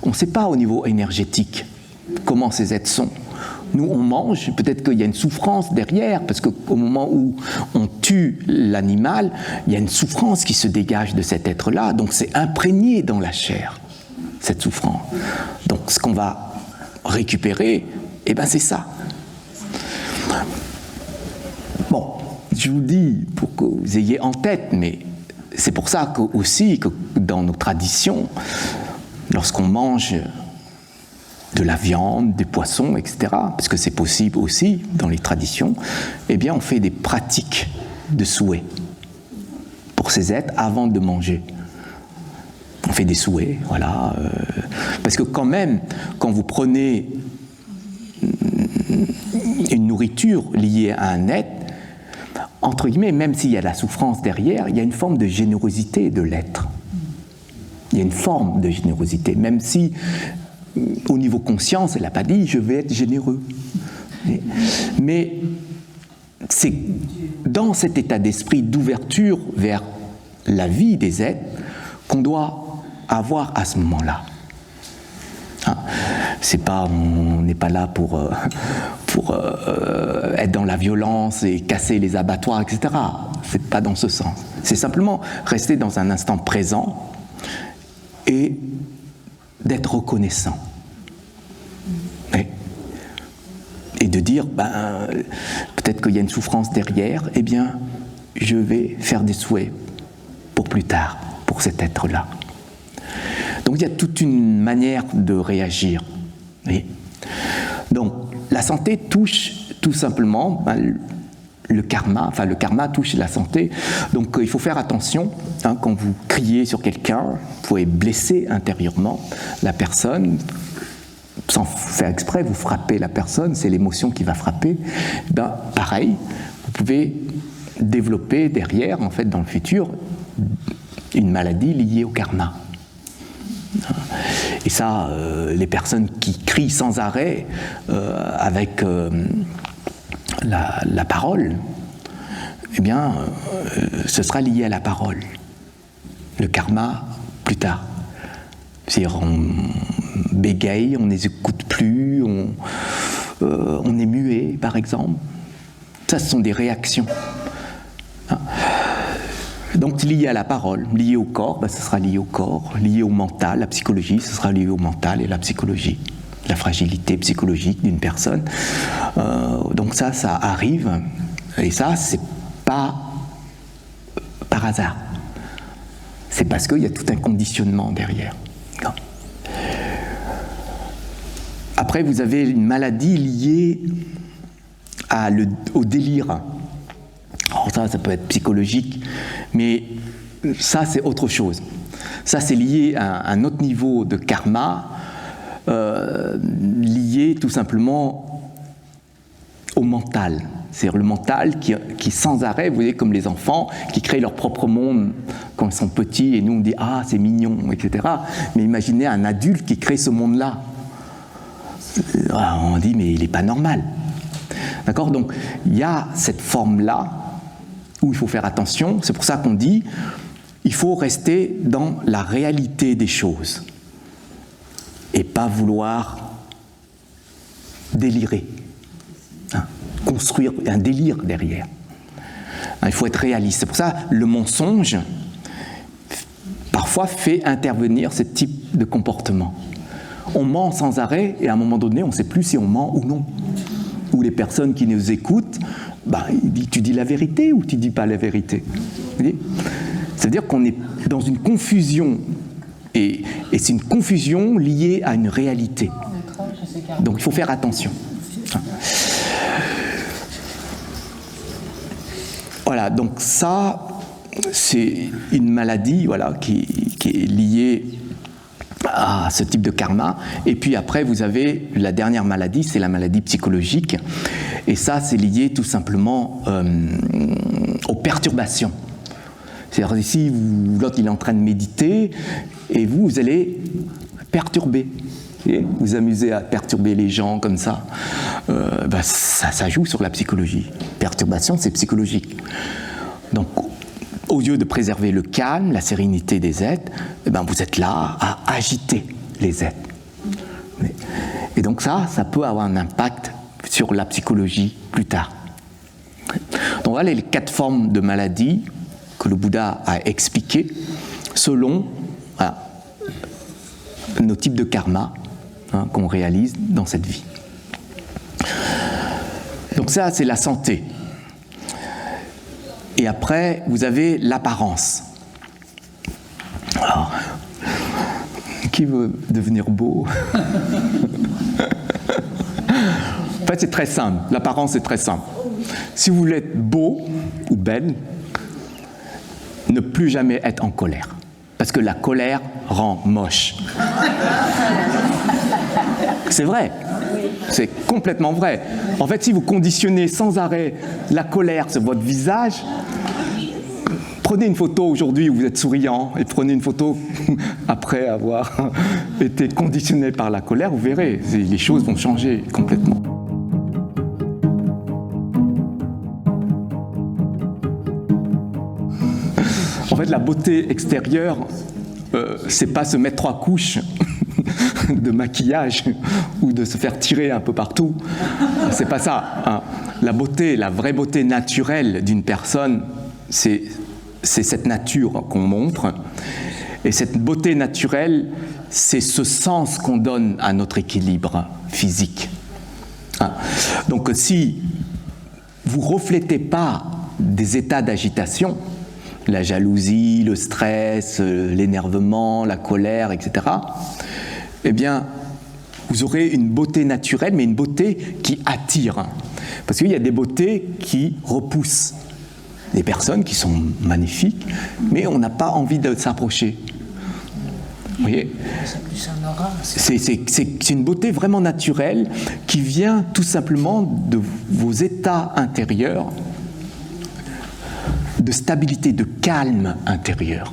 on ne sait pas au niveau énergétique comment ces êtres sont. Nous, on mange, peut-être qu'il y a une souffrance derrière, parce qu'au moment où on tue l'animal, il y a une souffrance qui se dégage de cet être-là, donc c'est imprégné dans la chair, cette souffrance. Donc ce qu'on va récupérer, eh ben c'est ça. Bon, je vous dis pour que vous ayez en tête, mais c'est pour ça aussi que dans nos traditions, lorsqu'on mange de la viande, des poissons, etc., parce que c'est possible aussi dans les traditions, eh bien on fait des pratiques de souhait pour ces êtres avant de manger. On fait des souhaits, voilà. Parce que quand même, quand vous prenez une nourriture liée à un être, entre guillemets, même s'il y a de la souffrance derrière, il y a une forme de générosité de l'être. Il y a une forme de générosité, même si au niveau conscience, elle n'a pas dit « je vais être généreux ». Mais c'est dans cet état d'esprit d'ouverture vers la vie des êtres qu'on doit avoir à ce moment-là. Hein, c'est pas, on n'est pas là pour être dans la violence et casser les abattoirs, etc. C'est pas dans ce sens. C'est simplement rester dans un instant présent et d'être reconnaissant. Et de dire, peut-être qu'il y a une souffrance derrière, eh bien, je vais faire des souhaits pour plus tard, pour cet être-là. Donc il y a toute une manière de réagir. Donc la santé touche tout simplement le karma, enfin le karma touche la santé, donc il faut faire attention, hein, quand vous criez sur quelqu'un, vous pouvez blesser intérieurement la personne, sans faire exprès, vous frappez la personne, c'est l'émotion qui va frapper, pareil, vous pouvez développer derrière, en fait dans le futur, une maladie liée au karma. Et ça, les personnes qui crient sans arrêt avec la parole, eh bien, ce sera lié à la parole. Le karma, plus tard. C'est-à-dire, on bégaye, on ne les écoute plus, on est muet, par exemple. Ça, ce sont des réactions. Donc, lié à la parole, lié au corps, ce sera lié au corps, lié au mental, la psychologie, ce sera lié au mental et la psychologie. La fragilité psychologique d'une personne. Donc ça arrive, et ça, c'est pas par hasard. C'est parce qu'il y a tout un conditionnement derrière. Après, vous avez une maladie liée au délire. Alors ça peut être psychologique, mais ça, c'est autre chose. Ça, c'est lié à un autre niveau de karma, lié tout simplement au mental. C'est-à-dire le mental qui sans arrêt, vous voyez, comme les enfants, qui créent leur propre monde quand ils sont petits, et nous on dit « ah, c'est mignon », etc. Mais imaginez un adulte qui crée ce monde-là. On dit « mais il n'est pas normal ». D'accord ? Donc, il y a cette forme-là où il faut faire attention. C'est pour ça qu'on dit il faut rester dans la réalité des choses et pas vouloir délirer, construire un délire derrière. Il faut être réaliste. C'est pour ça que le mensonge, parfois, fait intervenir ce type de comportement. On ment sans arrêt et à un moment donné, on ne sait plus si on ment ou non. Ou les personnes qui nous écoutent, tu dis la vérité ou tu ne dis pas la vérité. C'est-à-dire qu'on est dans une confusion, et c'est une confusion liée à une réalité. Donc il faut faire attention. Voilà, donc ça, c'est une maladie, voilà, qui est liée à ce type de karma. Et puis après, vous avez la dernière maladie, c'est la maladie psychologique. Et ça, c'est lié tout simplement aux perturbations. C'est-à-dire ici, l'autre, il est en train de méditer, et vous allez perturber. Vous amusez à perturber les gens comme ça. Ça joue sur la psychologie. Perturbation, c'est psychologique. Donc, au lieu de préserver le calme, la sérénité des êtres, eh ben, vous êtes là à agiter les êtres. Et donc ça peut avoir un impact sur la psychologie plus tard. Donc voilà les 4 formes de maladie que le Bouddha a expliquées selon nos types de karma qu'on réalise dans cette vie. Donc ça, c'est la santé. Et après, vous avez l'apparence. Alors, qui veut devenir beau? En fait, c'est très simple. L'apparence est très simple. Si vous voulez être beau ou belle, ne plus jamais être en colère. Parce que la colère rend moche. C'est vrai. C'est complètement vrai. En fait, si vous conditionnez sans arrêt la colère sur votre visage, prenez une photo aujourd'hui où vous êtes souriant et prenez une photo après avoir été conditionné par la colère, vous verrez, les choses vont changer complètement. En fait, la beauté extérieure, c'est pas se mettre 3 couches de maquillage ou de se faire tirer un peu partout. C'est pas ça. Hein. La beauté, la vraie beauté naturelle d'une personne, c'est cette nature qu'on montre. Et cette beauté naturelle, c'est ce sens qu'on donne à notre équilibre physique. Hein. Donc si vous ne reflétez pas des états d'agitation, la jalousie, le stress, l'énervement, la colère, etc., eh bien, vous aurez une beauté naturelle, mais une beauté qui attire. Parce qu'il y a des beautés qui repoussent. Des personnes qui sont magnifiques, mais on n'a pas envie de s'approcher. Vous voyez ? C'est une beauté vraiment naturelle qui vient tout simplement de vos états intérieurs, de stabilité, de calme intérieur.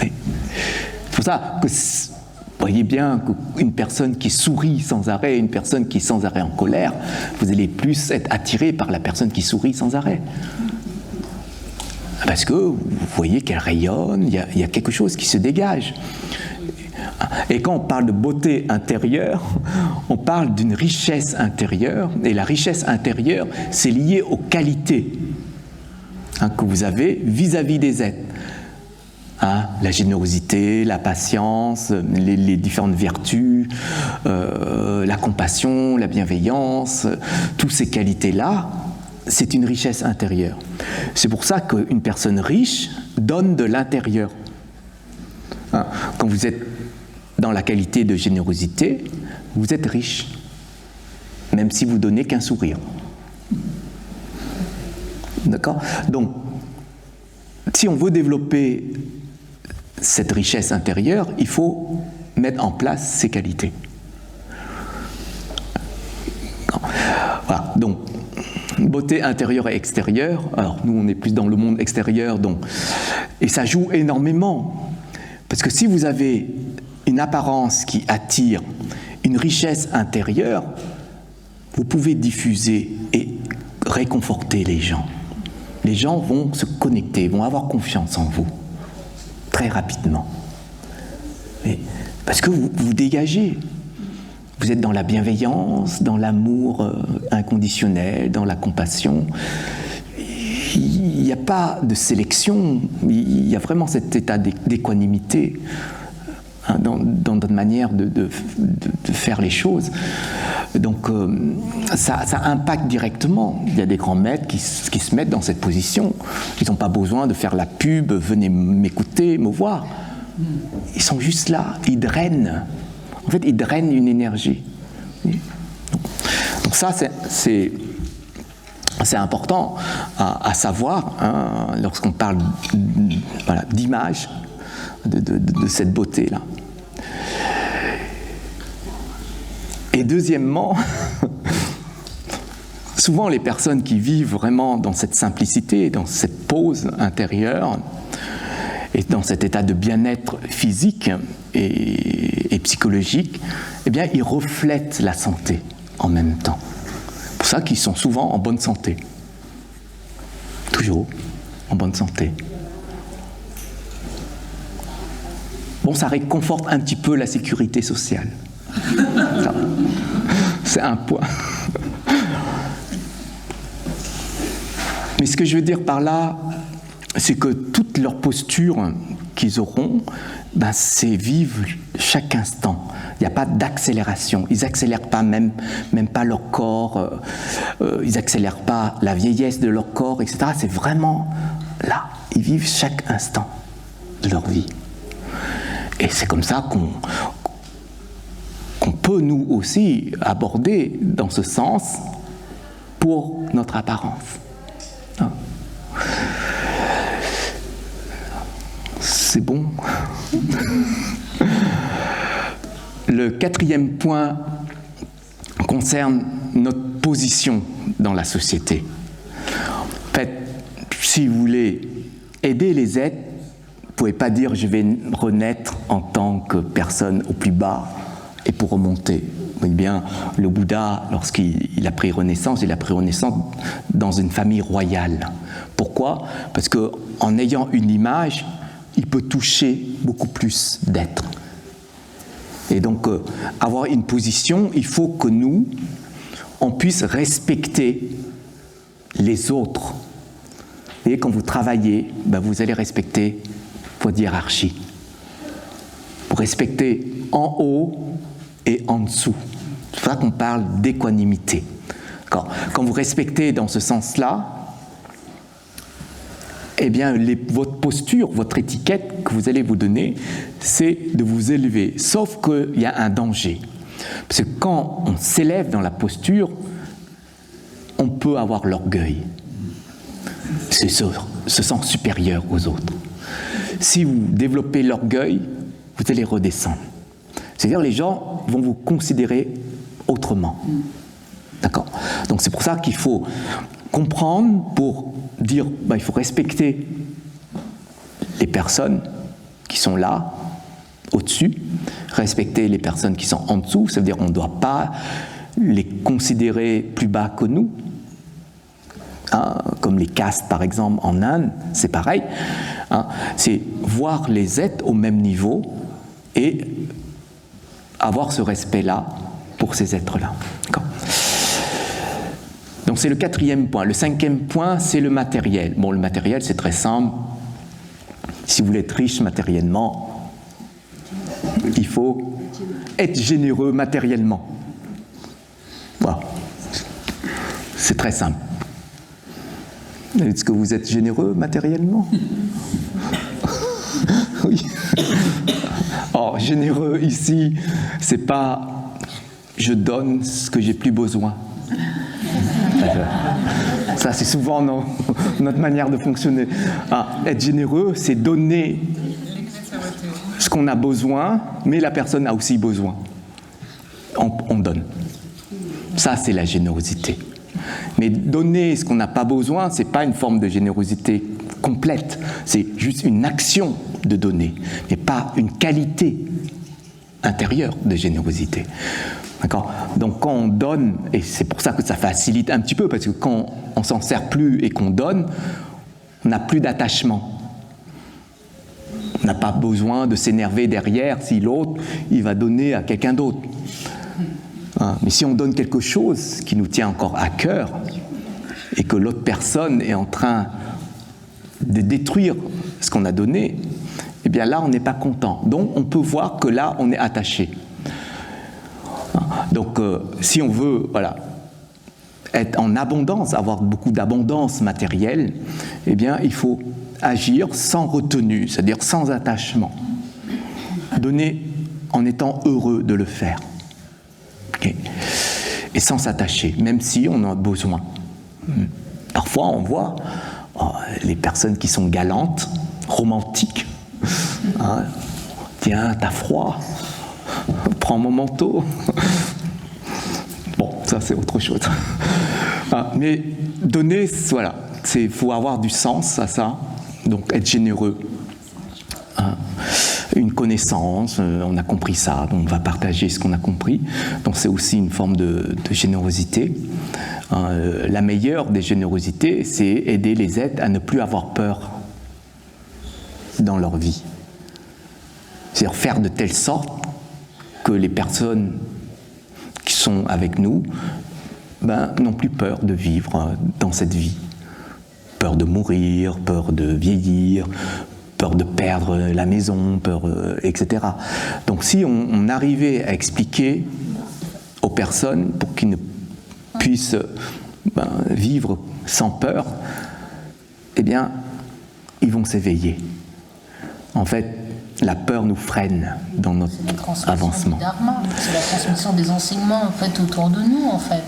Oui. C'est pour ça que vous voyez bien qu'une personne qui sourit sans arrêt, une personne qui est sans arrêt en colère, vous allez plus être attiré par la personne qui sourit sans arrêt. Parce que vous voyez qu'elle rayonne, il y a quelque chose qui se dégage. Et quand on parle de beauté intérieure, on parle d'une richesse intérieure, et la richesse intérieure, c'est lié aux qualités que vous avez vis-à-vis des êtres. La générosité, la patience, les différentes vertus, la compassion, la bienveillance, toutes ces qualités-là, c'est une richesse intérieure. C'est pour ça qu'une personne riche donne de l'intérieur. Quand vous êtes dans la qualité de générosité, vous êtes riche, même si vous donnez qu'un sourire. D'accord ? Donc, si on veut développer cette richesse intérieure, il faut mettre en place ces qualités. Voilà, donc, beauté intérieure et extérieure. Alors, nous, on est plus dans le monde extérieur, donc, et ça joue énormément. Parce que si vous avez une apparence qui attire, une richesse intérieure, vous pouvez diffuser et réconforter les gens. Les gens vont se connecter, vont avoir confiance en vous, très rapidement. Mais parce que vous dégagez. Vous êtes dans la bienveillance, dans l'amour inconditionnel, dans la compassion. Il n'y a pas de sélection, il y a vraiment cet état d'équanimité dans notre manière de faire les choses. Donc ça impacte directement. Il y a des grands maîtres qui se mettent dans cette position. Ils n'ont pas besoin de faire la pub, venez m'écouter, me voir. Ils sont juste là, ils drainent. En fait, ils drainent une énergie. Donc ça, c'est important à savoir lorsqu'on parle d'image, de cette beauté-là. Et deuxièmement, souvent les personnes qui vivent vraiment dans cette simplicité, dans cette pause intérieure, et dans cet état de bien-être physique et psychologique, eh bien, ils reflètent la santé en même temps. C'est pour ça qu'ils sont souvent en bonne santé. toujours en bonne santé. Bon, ça réconforte un petit peu la sécurité sociale. Ça, c'est un point. Mais ce que je veux dire par là, c'est que toute leur posture qu'ils auront, ben, c'est vivre chaque instant. Il n'y a pas d'accélération. Ils n'accélèrent pas même pas leur corps, ils n'accélèrent pas la vieillesse de leur corps, etc. C'est vraiment là. Ils vivent chaque instant de leur vie. Et c'est comme ça qu'on peut, nous aussi, aborder dans ce sens pour notre apparence. Hein? C'est bon. Le 4e point concerne notre position dans la société. En fait, si vous voulez aider les êtres, vous ne pouvez pas dire « je vais renaître en tant que personne au plus bas et pour remonter ». Eh bien, le Bouddha, lorsqu'il a pris renaissance, il a pris renaissance dans une famille royale. Pourquoi ? Parce qu'en ayant une image, il peut toucher beaucoup plus d'êtres. Et donc, avoir une position, il faut que nous, on puisse respecter les autres. Et quand vous travaillez, ben vous allez respecter votre hiérarchie. Vous respectez en haut et en dessous. C'est pour ça qu'on parle d'équanimité. Quand vous respectez dans ce sens-là, eh bien, votre posture, votre étiquette que vous allez vous donner, c'est de vous élever. Sauf qu'il y a un danger. Parce que quand on s'élève dans la posture, on peut avoir l'orgueil. Se sent supérieur aux autres. Si vous développez l'orgueil, vous allez redescendre. C'est-à-dire les gens vont vous considérer autrement. D'accord ? Donc c'est pour ça qu'il faut comprendre pour dire il faut respecter les personnes qui sont là, au-dessus, respecter les personnes qui sont en dessous, ça veut dire qu'on ne doit pas les considérer plus bas que nous. Hein, comme les castes par exemple en Inde, c'est pareil. Hein, c'est voir les êtres au même niveau et avoir ce respect-là pour ces êtres-là. D'accord ? Donc c'est le 4e point. Le 5e point, c'est le matériel. Bon, le matériel, c'est très simple. Si vous voulez être riche matériellement, il faut être généreux matériellement. Voilà. C'est très simple. Est-ce que vous êtes généreux matériellement ? Oui. Or, généreux ici, c'est pas je donne ce que j'ai plus besoin. Ça, c'est souvent notre manière de fonctionner. Être généreux, c'est donner ce qu'on a besoin, mais la personne a aussi besoin. On donne. Ça, c'est la générosité. Mais donner ce qu'on n'a pas besoin, ce n'est pas une forme de générosité complète. C'est juste une action de donner, mais pas une qualité intérieure de générosité. D'accord ? Donc quand on donne, et c'est pour ça que ça facilite un petit peu, parce que quand on s'en sert plus et qu'on donne, on n'a plus d'attachement. On n'a pas besoin de s'énerver derrière si l'autre, il va donner à quelqu'un d'autre. Mais si on donne quelque chose qui nous tient encore à cœur, et que l'autre personne est en train de détruire ce qu'on a donné, eh bien là, on n'est pas content. Donc on peut voir que là, on est attaché. Donc, si on veut être en abondance, avoir beaucoup d'abondance matérielle, eh bien, il faut agir sans retenue, c'est-à-dire sans attachement. Donner en étant heureux de le faire. Okay. Et sans s'attacher, même si on en a besoin. Parfois, on voit les personnes qui sont galantes, romantiques. Hein, tiens, t'as froid, prends mon manteau. Bon, ça c'est autre chose. Mais donner, voilà, il faut avoir du sens à ça, donc être généreux. Une connaissance, on a compris ça, donc on va partager ce qu'on a compris. Donc c'est aussi une forme de générosité. La meilleure des générosités, c'est aider les êtres à ne plus avoir peur dans leur vie. C'est-à-dire faire de telle sorte que les personnes qui sont avec nous n'ont plus peur de vivre dans cette vie. Peur de mourir, peur de vieillir, peur de perdre la maison, etc. Donc si on arrivait à expliquer aux personnes pour qu'ils ne puissent vivre sans peur, eh bien, ils vont s'éveiller. En fait, la peur nous freine dans notre avancement. C'est la transmission des enseignements en fait, autour de nous, en fait.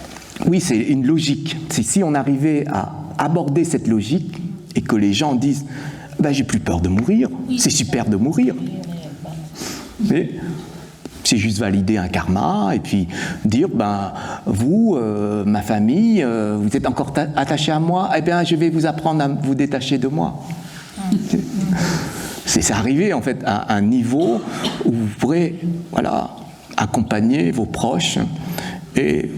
Oui, c'est une logique. C'est si on arrivait à aborder cette logique et que les gens disent j'ai plus peur de mourir, c'est super de mourir. Mais c'est juste valider un karma et puis dire vous, ma famille, vous êtes encore attachés à moi, eh bien je vais vous apprendre à vous détacher de moi. C'est arriver en fait à un niveau où vous pourrez accompagner vos proches et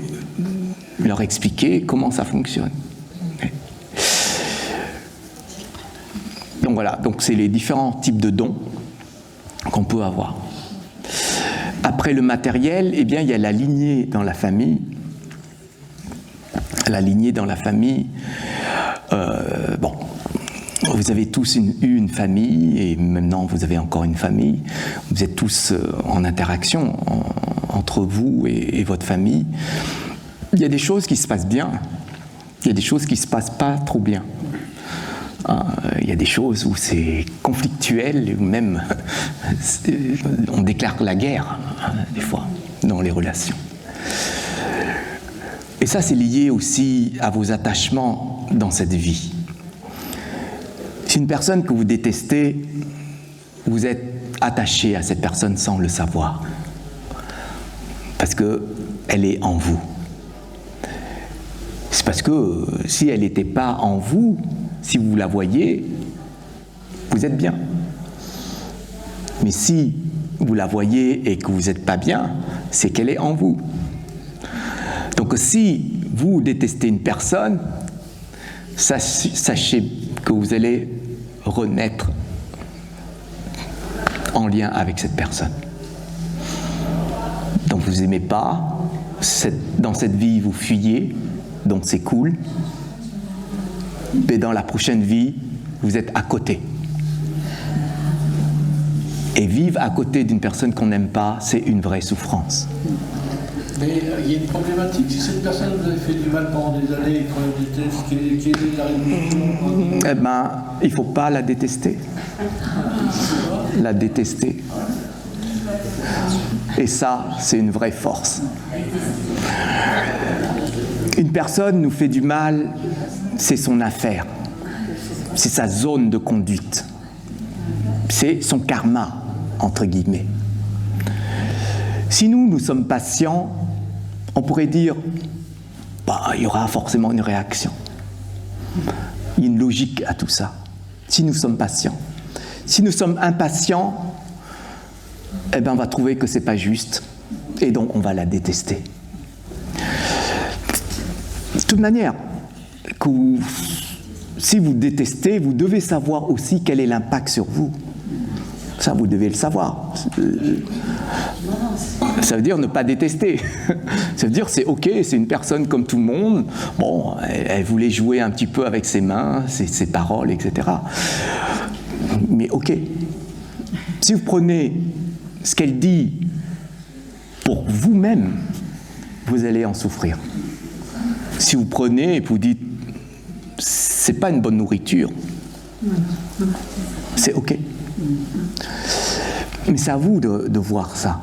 leur expliquer comment ça fonctionne. Donc voilà, donc c'est les différents types de dons qu'on peut avoir. Après le matériel, eh bien il y a la lignée dans la famille. La lignée dans la famille, vous avez tous eu une famille et maintenant vous avez encore une famille. Vous êtes tous en interaction entre vous et votre famille. Il y a des choses qui se passent bien, il y a des choses qui ne se passent pas trop bien. Il y a des choses où c'est conflictuel, ou même on déclare la guerre, des fois, dans les relations. Et ça, c'est lié aussi à vos attachements dans cette vie. Si une personne que vous détestez, vous êtes attaché à cette personne sans le savoir, parce qu'elle est en vous. C'est parce que si elle n'était pas en vous, si vous la voyez, vous êtes bien. Mais si vous la voyez et que vous n'êtes pas bien, c'est qu'elle est en vous. Donc si vous détestez une personne, sachez que vous allez renaître en lien avec cette personne. Donc vous n'aimez pas, dans cette vie vous fuyez, donc c'est cool. Mais dans la prochaine vie, vous êtes à côté. Et vivre à côté d'une personne qu'on n'aime pas, c'est une vraie souffrance. Mais il y a une problématique. Si cette personne vous a fait du mal pendant des années et qu'on la déteste, quelle est la résolution ? Eh bien, il ne faut pas la détester. La détester. Et ça, c'est une vraie force. Une personne nous fait du mal, c'est son affaire. C'est sa zone de conduite. C'est son karma, entre guillemets. Si nous sommes patients, on pourrait dire, il y aura forcément une réaction. Il y a une logique à tout ça. Si nous sommes patients. Si nous sommes impatients, eh bien, on va trouver que c'est pas juste, et donc on va la détester. De toute manière, si vous détestez, vous devez savoir aussi quel est l'impact sur vous. Ça, vous devez le savoir. Ça veut dire ne pas détester. Ça veut dire c'est ok, c'est une personne comme tout le monde. Bon, elle voulait jouer un petit peu avec ses mains, ses paroles, etc. Mais ok. Si vous prenez ce qu'elle dit pour vous-même, vous allez en souffrir. Si vous prenez et vous dites c'est pas une bonne nourriture, c'est ok. Mais c'est à vous de voir ça.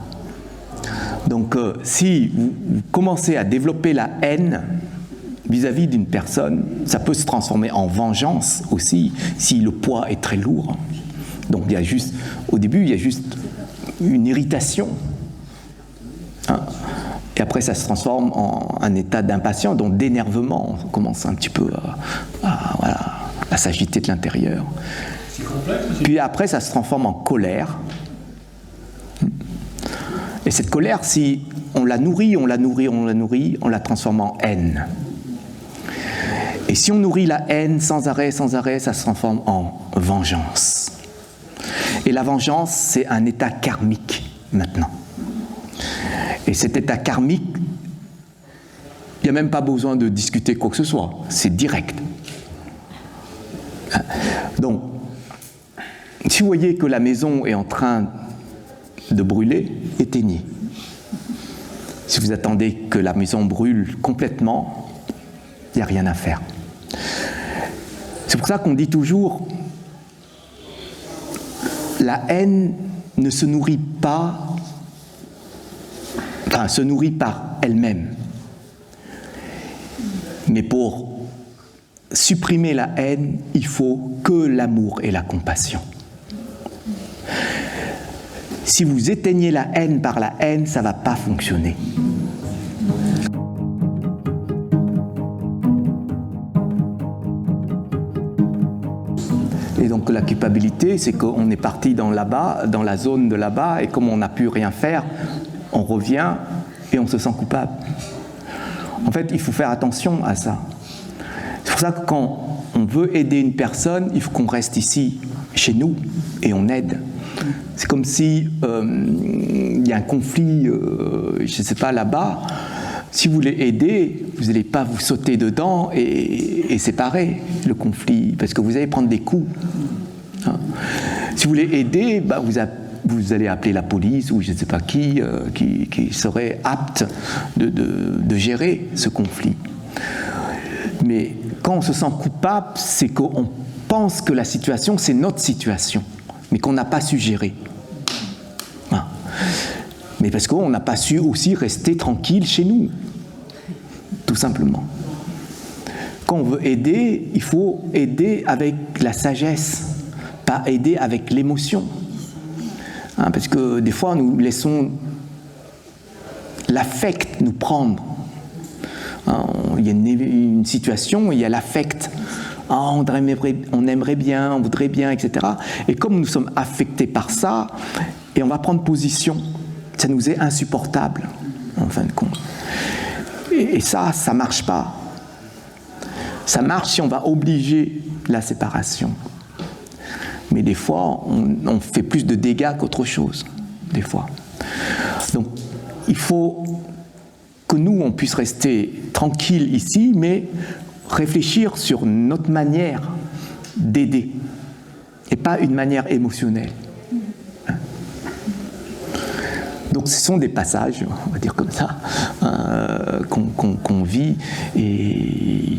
Donc si vous commencez à développer la haine vis-à-vis d'une personne, ça peut se transformer en vengeance aussi si le poids est très lourd. Donc au début il y a juste une irritation. Et après ça se transforme en un état d'impatience, donc d'énervement. On commence un petit peu à s'agiter de l'intérieur. Puis après ça se transforme en colère. Et cette colère, si on la nourrit, on la transforme en haine. Et si on nourrit la haine sans arrêt, ça se transforme en vengeance. Et la vengeance, c'est un état karmique maintenant. Et cet état karmique, il n'y a même pas besoin de discuter quoi que ce soit, c'est direct. Donc, si vous voyez que la maison est en train de brûler, éteignez. Si vous attendez que la maison brûle complètement, il n'y a rien à faire. C'est pour ça qu'on dit toujours, la haine ne se nourrit pas, enfin se nourrit par elle-même. Mais pour supprimer la haine, il faut que l'amour et la compassion. Si vous éteignez la haine par la haine, ça ne va pas fonctionner. Et donc la culpabilité, c'est qu'on est parti dans la zone de là-bas, et comme on n'a pu rien faire, on revient et on se sent coupable. En fait, il faut faire attention à ça. C'est pour ça que quand on veut aider une personne, il faut qu'on reste ici, chez nous, et on aide. C'est comme si il y a un conflit, je ne sais pas, là-bas. Si vous voulez aider, vous n'allez pas vous sauter dedans et séparer le conflit, parce que vous allez prendre des coups. Hein. Si vous voulez aider, vous allez appeler la police ou je ne sais pas qui serait apte de gérer ce conflit. Mais quand on se sent coupable, c'est qu'on pense que la situation, c'est notre situation, mais qu'on n'a pas su gérer. Hein. Mais parce qu'on n'a pas su aussi rester tranquille chez nous, tout simplement. Quand on veut aider, il faut aider avec la sagesse, pas aider avec l'émotion. Hein, parce que des fois, nous laissons l'affect nous prendre. Hein, il y a une situation, il y a l'affect. Ah, on aimerait bien, on voudrait bien, etc. Et comme nous sommes affectés par ça, et on va prendre position, ça nous est insupportable, en fin de compte. Et ça ne marche pas. Ça marche si on va obliger la séparation. Mais des fois, on fait plus de dégâts qu'autre chose, des fois. Donc, il faut que nous, on puisse rester tranquille ici, mais réfléchir sur notre manière d'aider, et pas une manière émotionnelle. Donc ce sont des passages, on va dire comme ça, qu'on vit, et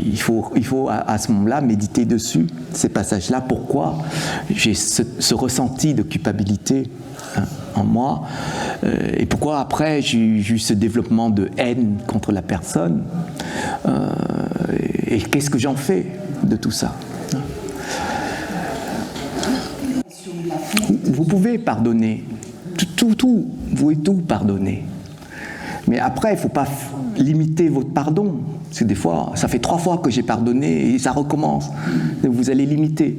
il faut à ce moment-là méditer dessus, ces passages-là. Pourquoi j'ai ce ressenti de culpabilité en moi, et pourquoi après j'ai eu ce développement de haine contre la personne, et qu'est-ce que j'en fais de tout ça. Vous pouvez pardonner. Vous pouvez tout pardonner. Mais après, il ne faut pas limiter votre pardon. Parce que des fois, ça fait 3 fois que j'ai pardonné et ça recommence. Donc vous allez limiter.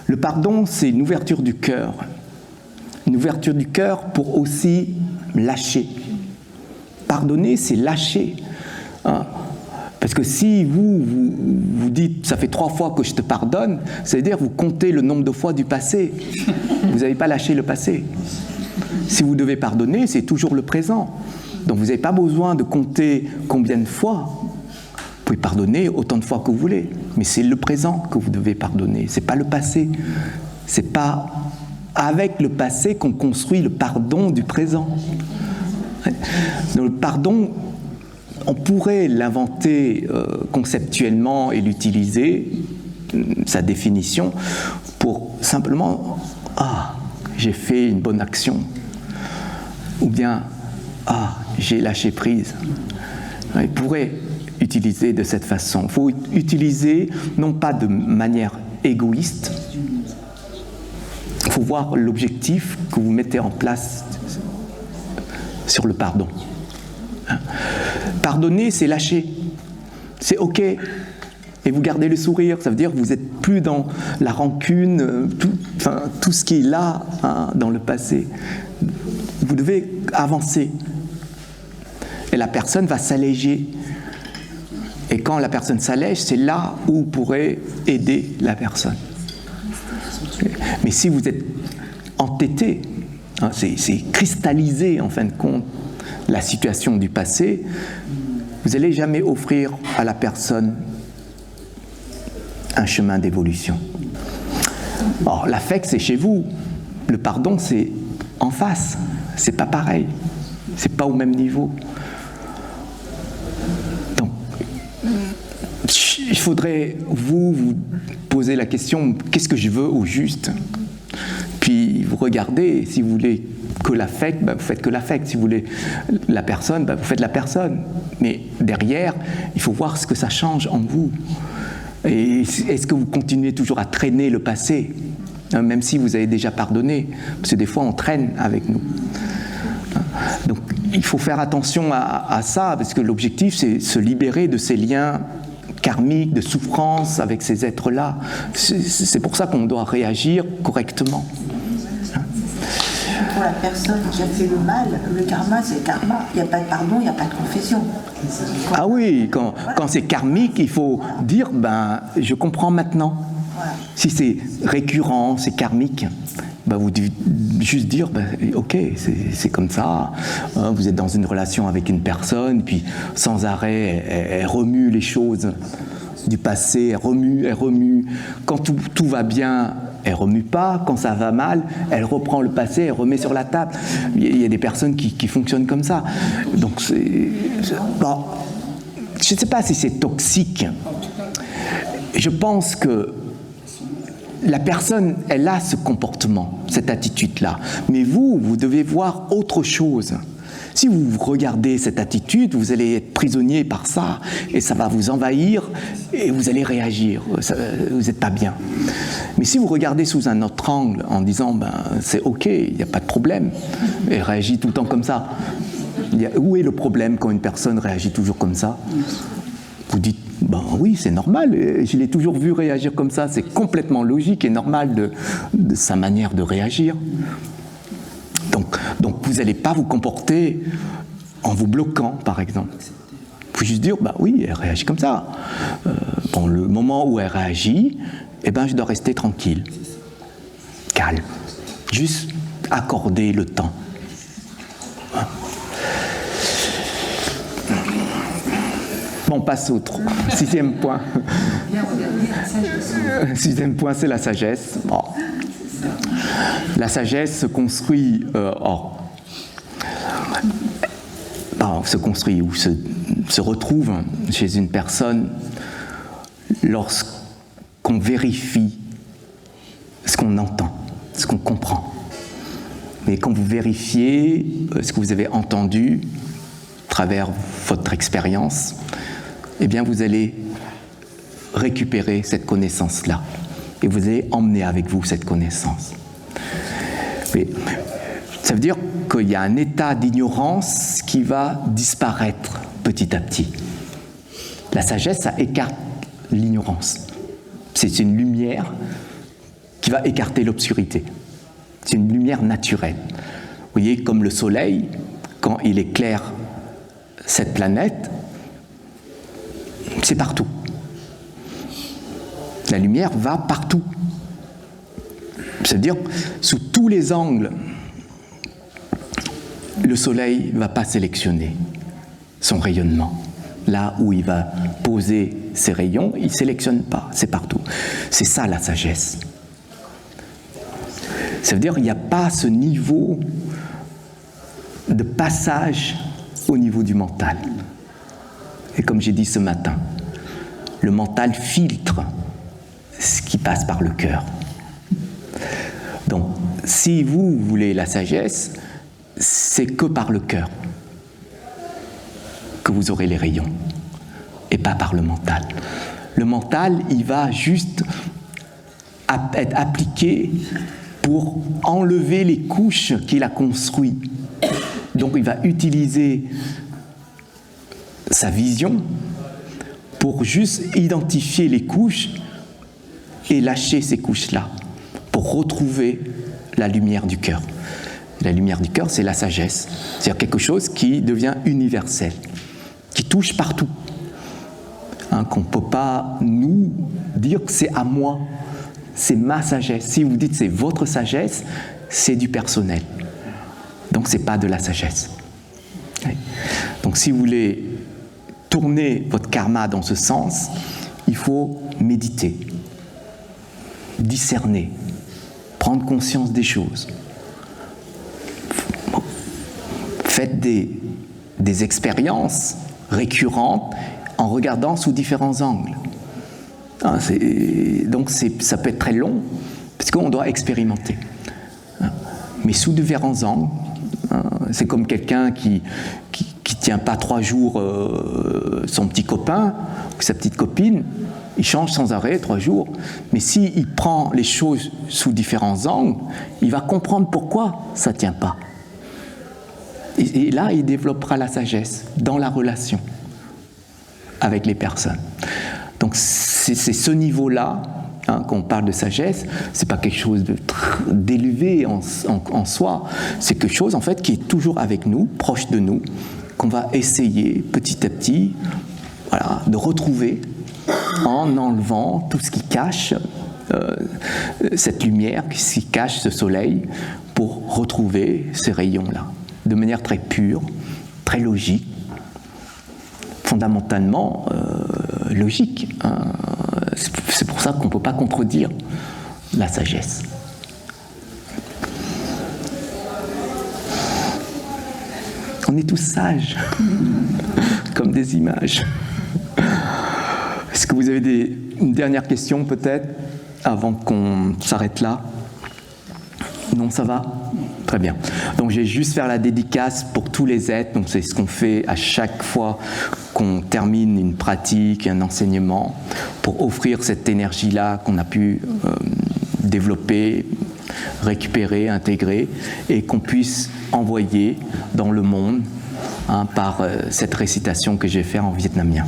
Le pardon, c'est une ouverture du cœur. Une ouverture du cœur pour aussi lâcher. Pardonner, c'est lâcher. Hein? Parce que si vous dites « ça fait 3 fois que je te pardonne », ça veut dire que vous comptez le nombre de fois du passé. Vous n'avez pas lâché le passé. Si vous devez pardonner, c'est toujours le présent. Donc vous n'avez pas besoin de compter combien de fois. Vous pouvez pardonner autant de fois que vous voulez. Mais c'est le présent que vous devez pardonner. Ce n'est pas le passé. Ce n'est pas avec le passé qu'on construit le pardon du présent. Donc le pardon, on pourrait l'inventer conceptuellement et l'utiliser, sa définition, pour simplement « Ah, j'ai fait une bonne action » ou bien « Ah, j'ai lâché prise ». Il pourrait utiliser de cette façon. Il faut utiliser, non pas de manière égoïste, il faut voir l'objectif que vous mettez en place sur le pardon. Pardonner, c'est lâcher. C'est OK. Et vous gardez le sourire. Ça veut dire que vous n'êtes plus dans la rancune, tout ce qui est là, hein, dans le passé. Vous devez avancer. Et la personne va s'alléger. Et quand la personne s'allège, c'est là où vous pourrez aider la personne. Mais si vous êtes entêté, hein, c'est cristallisé en fin de compte la situation du passé, vous n'allez jamais offrir à la personne un chemin d'évolution. Or, l'affect, c'est chez vous. Le pardon, c'est en face. C'est pas pareil. C'est pas au même niveau. Donc, il faudrait vous poser la question, qu'est-ce que je veux au juste? Puis vous regardez, si vous voulez que l'affect, vous faites que l'affect. Si vous voulez la personne, vous faites la personne. Mais derrière, il faut voir ce que ça change en vous. Et est-ce que vous continuez toujours à traîner le passé, même si vous avez déjà pardonné? Parce que des fois, on traîne avec nous. Donc, il faut faire attention à ça, parce que l'objectif, c'est se libérer de ces liens karmiques, de souffrance avec ces êtres-là. C'est pour ça qu'on doit réagir correctement. Pour la personne qui a fait le mal, le karma, c'est le karma. Il n'y a pas de pardon, il n'y a pas de confession. Ah oui, quand c'est karmique, il faut dire, je comprends maintenant. Voilà. Si c'est récurrent, c'est karmique, vous devez juste dire, ok, c'est comme ça. Vous êtes dans une relation avec une personne, puis sans arrêt, elle remue les choses du passé, elle remue. Quand tout va bien, elle remue pas. Quand ça va mal, elle reprend le passé, elle remet sur la table. Il y a des personnes qui fonctionnent comme ça. Donc, je ne sais pas si c'est toxique. Je pense que la personne, elle a ce comportement, cette attitude-là. Mais vous devez voir autre chose. Si vous regardez cette attitude, vous allez être prisonnier par ça, et ça va vous envahir, et vous allez réagir. Vous n'êtes pas bien. Mais si vous regardez sous un autre angle, en disant, c'est ok, il n'y a pas de problème, elle réagit tout le temps comme ça. Où est le problème quand une personne réagit toujours comme ça? Vous dites, oui, c'est normal, je l'ai toujours vu réagir comme ça, c'est complètement logique et normal de sa manière de réagir. Donc vous n'allez pas vous comporter en vous bloquant, par exemple. Il faut juste dire, oui, elle réagit comme ça. Le moment où elle réagit, je dois rester tranquille, calme. Juste accorder le temps. On passe au 6e point. Sixième point, c'est la sagesse. La sagesse se construit, se construit ou se retrouve chez une personne lorsqu'on vérifie ce qu'on entend, ce qu'on comprend. Mais quand vous vérifiez ce que vous avez entendu à travers votre expérience, vous allez récupérer cette connaissance-là. Et vous allez emmener avec vous cette connaissance. Mais ça veut dire qu'il y a un état d'ignorance qui va disparaître petit à petit. La sagesse, ça écarte l'ignorance. C'est une lumière qui va écarter l'obscurité. C'est une lumière naturelle. Vous voyez, comme le soleil, quand il éclaire cette planète, c'est partout. La lumière va partout. C'est-à-dire, sous tous les angles, le soleil ne va pas sélectionner son rayonnement. Là où il va poser ses rayons, il ne sélectionne pas, c'est partout. C'est ça la sagesse. Ça veut dire qu'il n'y a pas ce niveau de passage au niveau du mental. Et comme j'ai dit ce matin, le mental filtre ce qui passe par le cœur. Donc, si vous voulez la sagesse, c'est que par le cœur que vous aurez les rayons, et pas par le mental. Le mental, il va juste être appliqué pour enlever les couches qu'il a construites. Donc, il va utiliser sa vision pour juste identifier les couches et lâcher ces couches-là pour retrouver la lumière du cœur. La lumière du cœur, c'est la sagesse. C'est-à-dire quelque chose qui devient universel, qui touche partout. qu'on ne peut pas nous dire que c'est à moi, c'est ma sagesse. Si vous dites c'est votre sagesse, c'est du personnel. Donc ce n'est pas de la sagesse. Donc si vous voulez tourner votre karma dans ce sens, il faut méditer, discerner, prendre conscience des choses. Faites des expériences récurrentes en regardant sous différents angles. Donc ça peut être très long, parce qu'on doit expérimenter. Mais sous différents angles, c'est comme quelqu'un qui tient pas 3 jours son petit copain ou sa petite copine, il change sans arrêt 3 jours. Mais s'il prend les choses sous différents angles, il va comprendre pourquoi ça tient pas. Et là, il développera la sagesse dans la relation avec les personnes. Donc c'est ce niveau-là, qu'on parle de sagesse, c'est pas quelque chose d'élevé en soi, c'est quelque chose en fait qui est toujours avec nous, proche de nous, qu'on va essayer petit à petit, voilà, de retrouver en enlevant tout ce qui cache cette lumière, qui cache ce soleil, pour retrouver ces rayons-là, de manière très pure, très logique, fondamentalement logique. C'est pour ça qu'on ne peut pas contredire la sagesse. On est tous sages, comme des images. Est-ce que vous avez une dernière question peut-être, avant qu'on s'arrête là? Non, ça va? Très bien. Donc je vais juste faire la dédicace pour tous les êtres. Donc c'est ce qu'on fait à chaque fois qu'on termine une pratique, un enseignement, pour offrir cette énergie-là qu'on a pu développer, récupérer, intégrer, et qu'on puisse envoyer dans le monde par cette récitation que j'ai faite en vietnamien.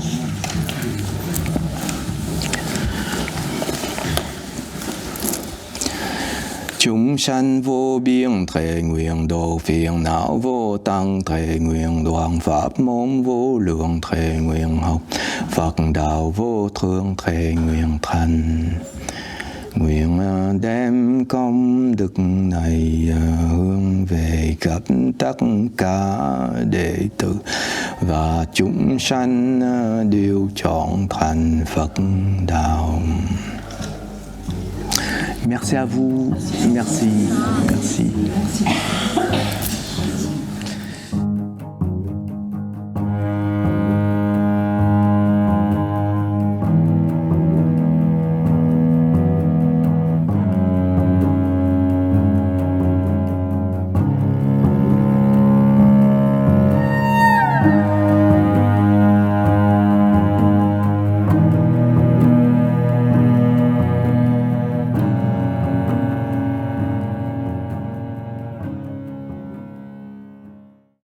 Chúng sanh vô biên thệ nguyện độ phiền não vô tăng thệ nguyện đoạn pháp môn vô lượng thệ nguyện học Phật đạo vô thượng thệ nguyện thành. Nguyện đem công đức này hướng về khắp tất cả đệ tử và chúng sanh đều chọn thành Phật đạo. Merci à vous. Merci. Merci.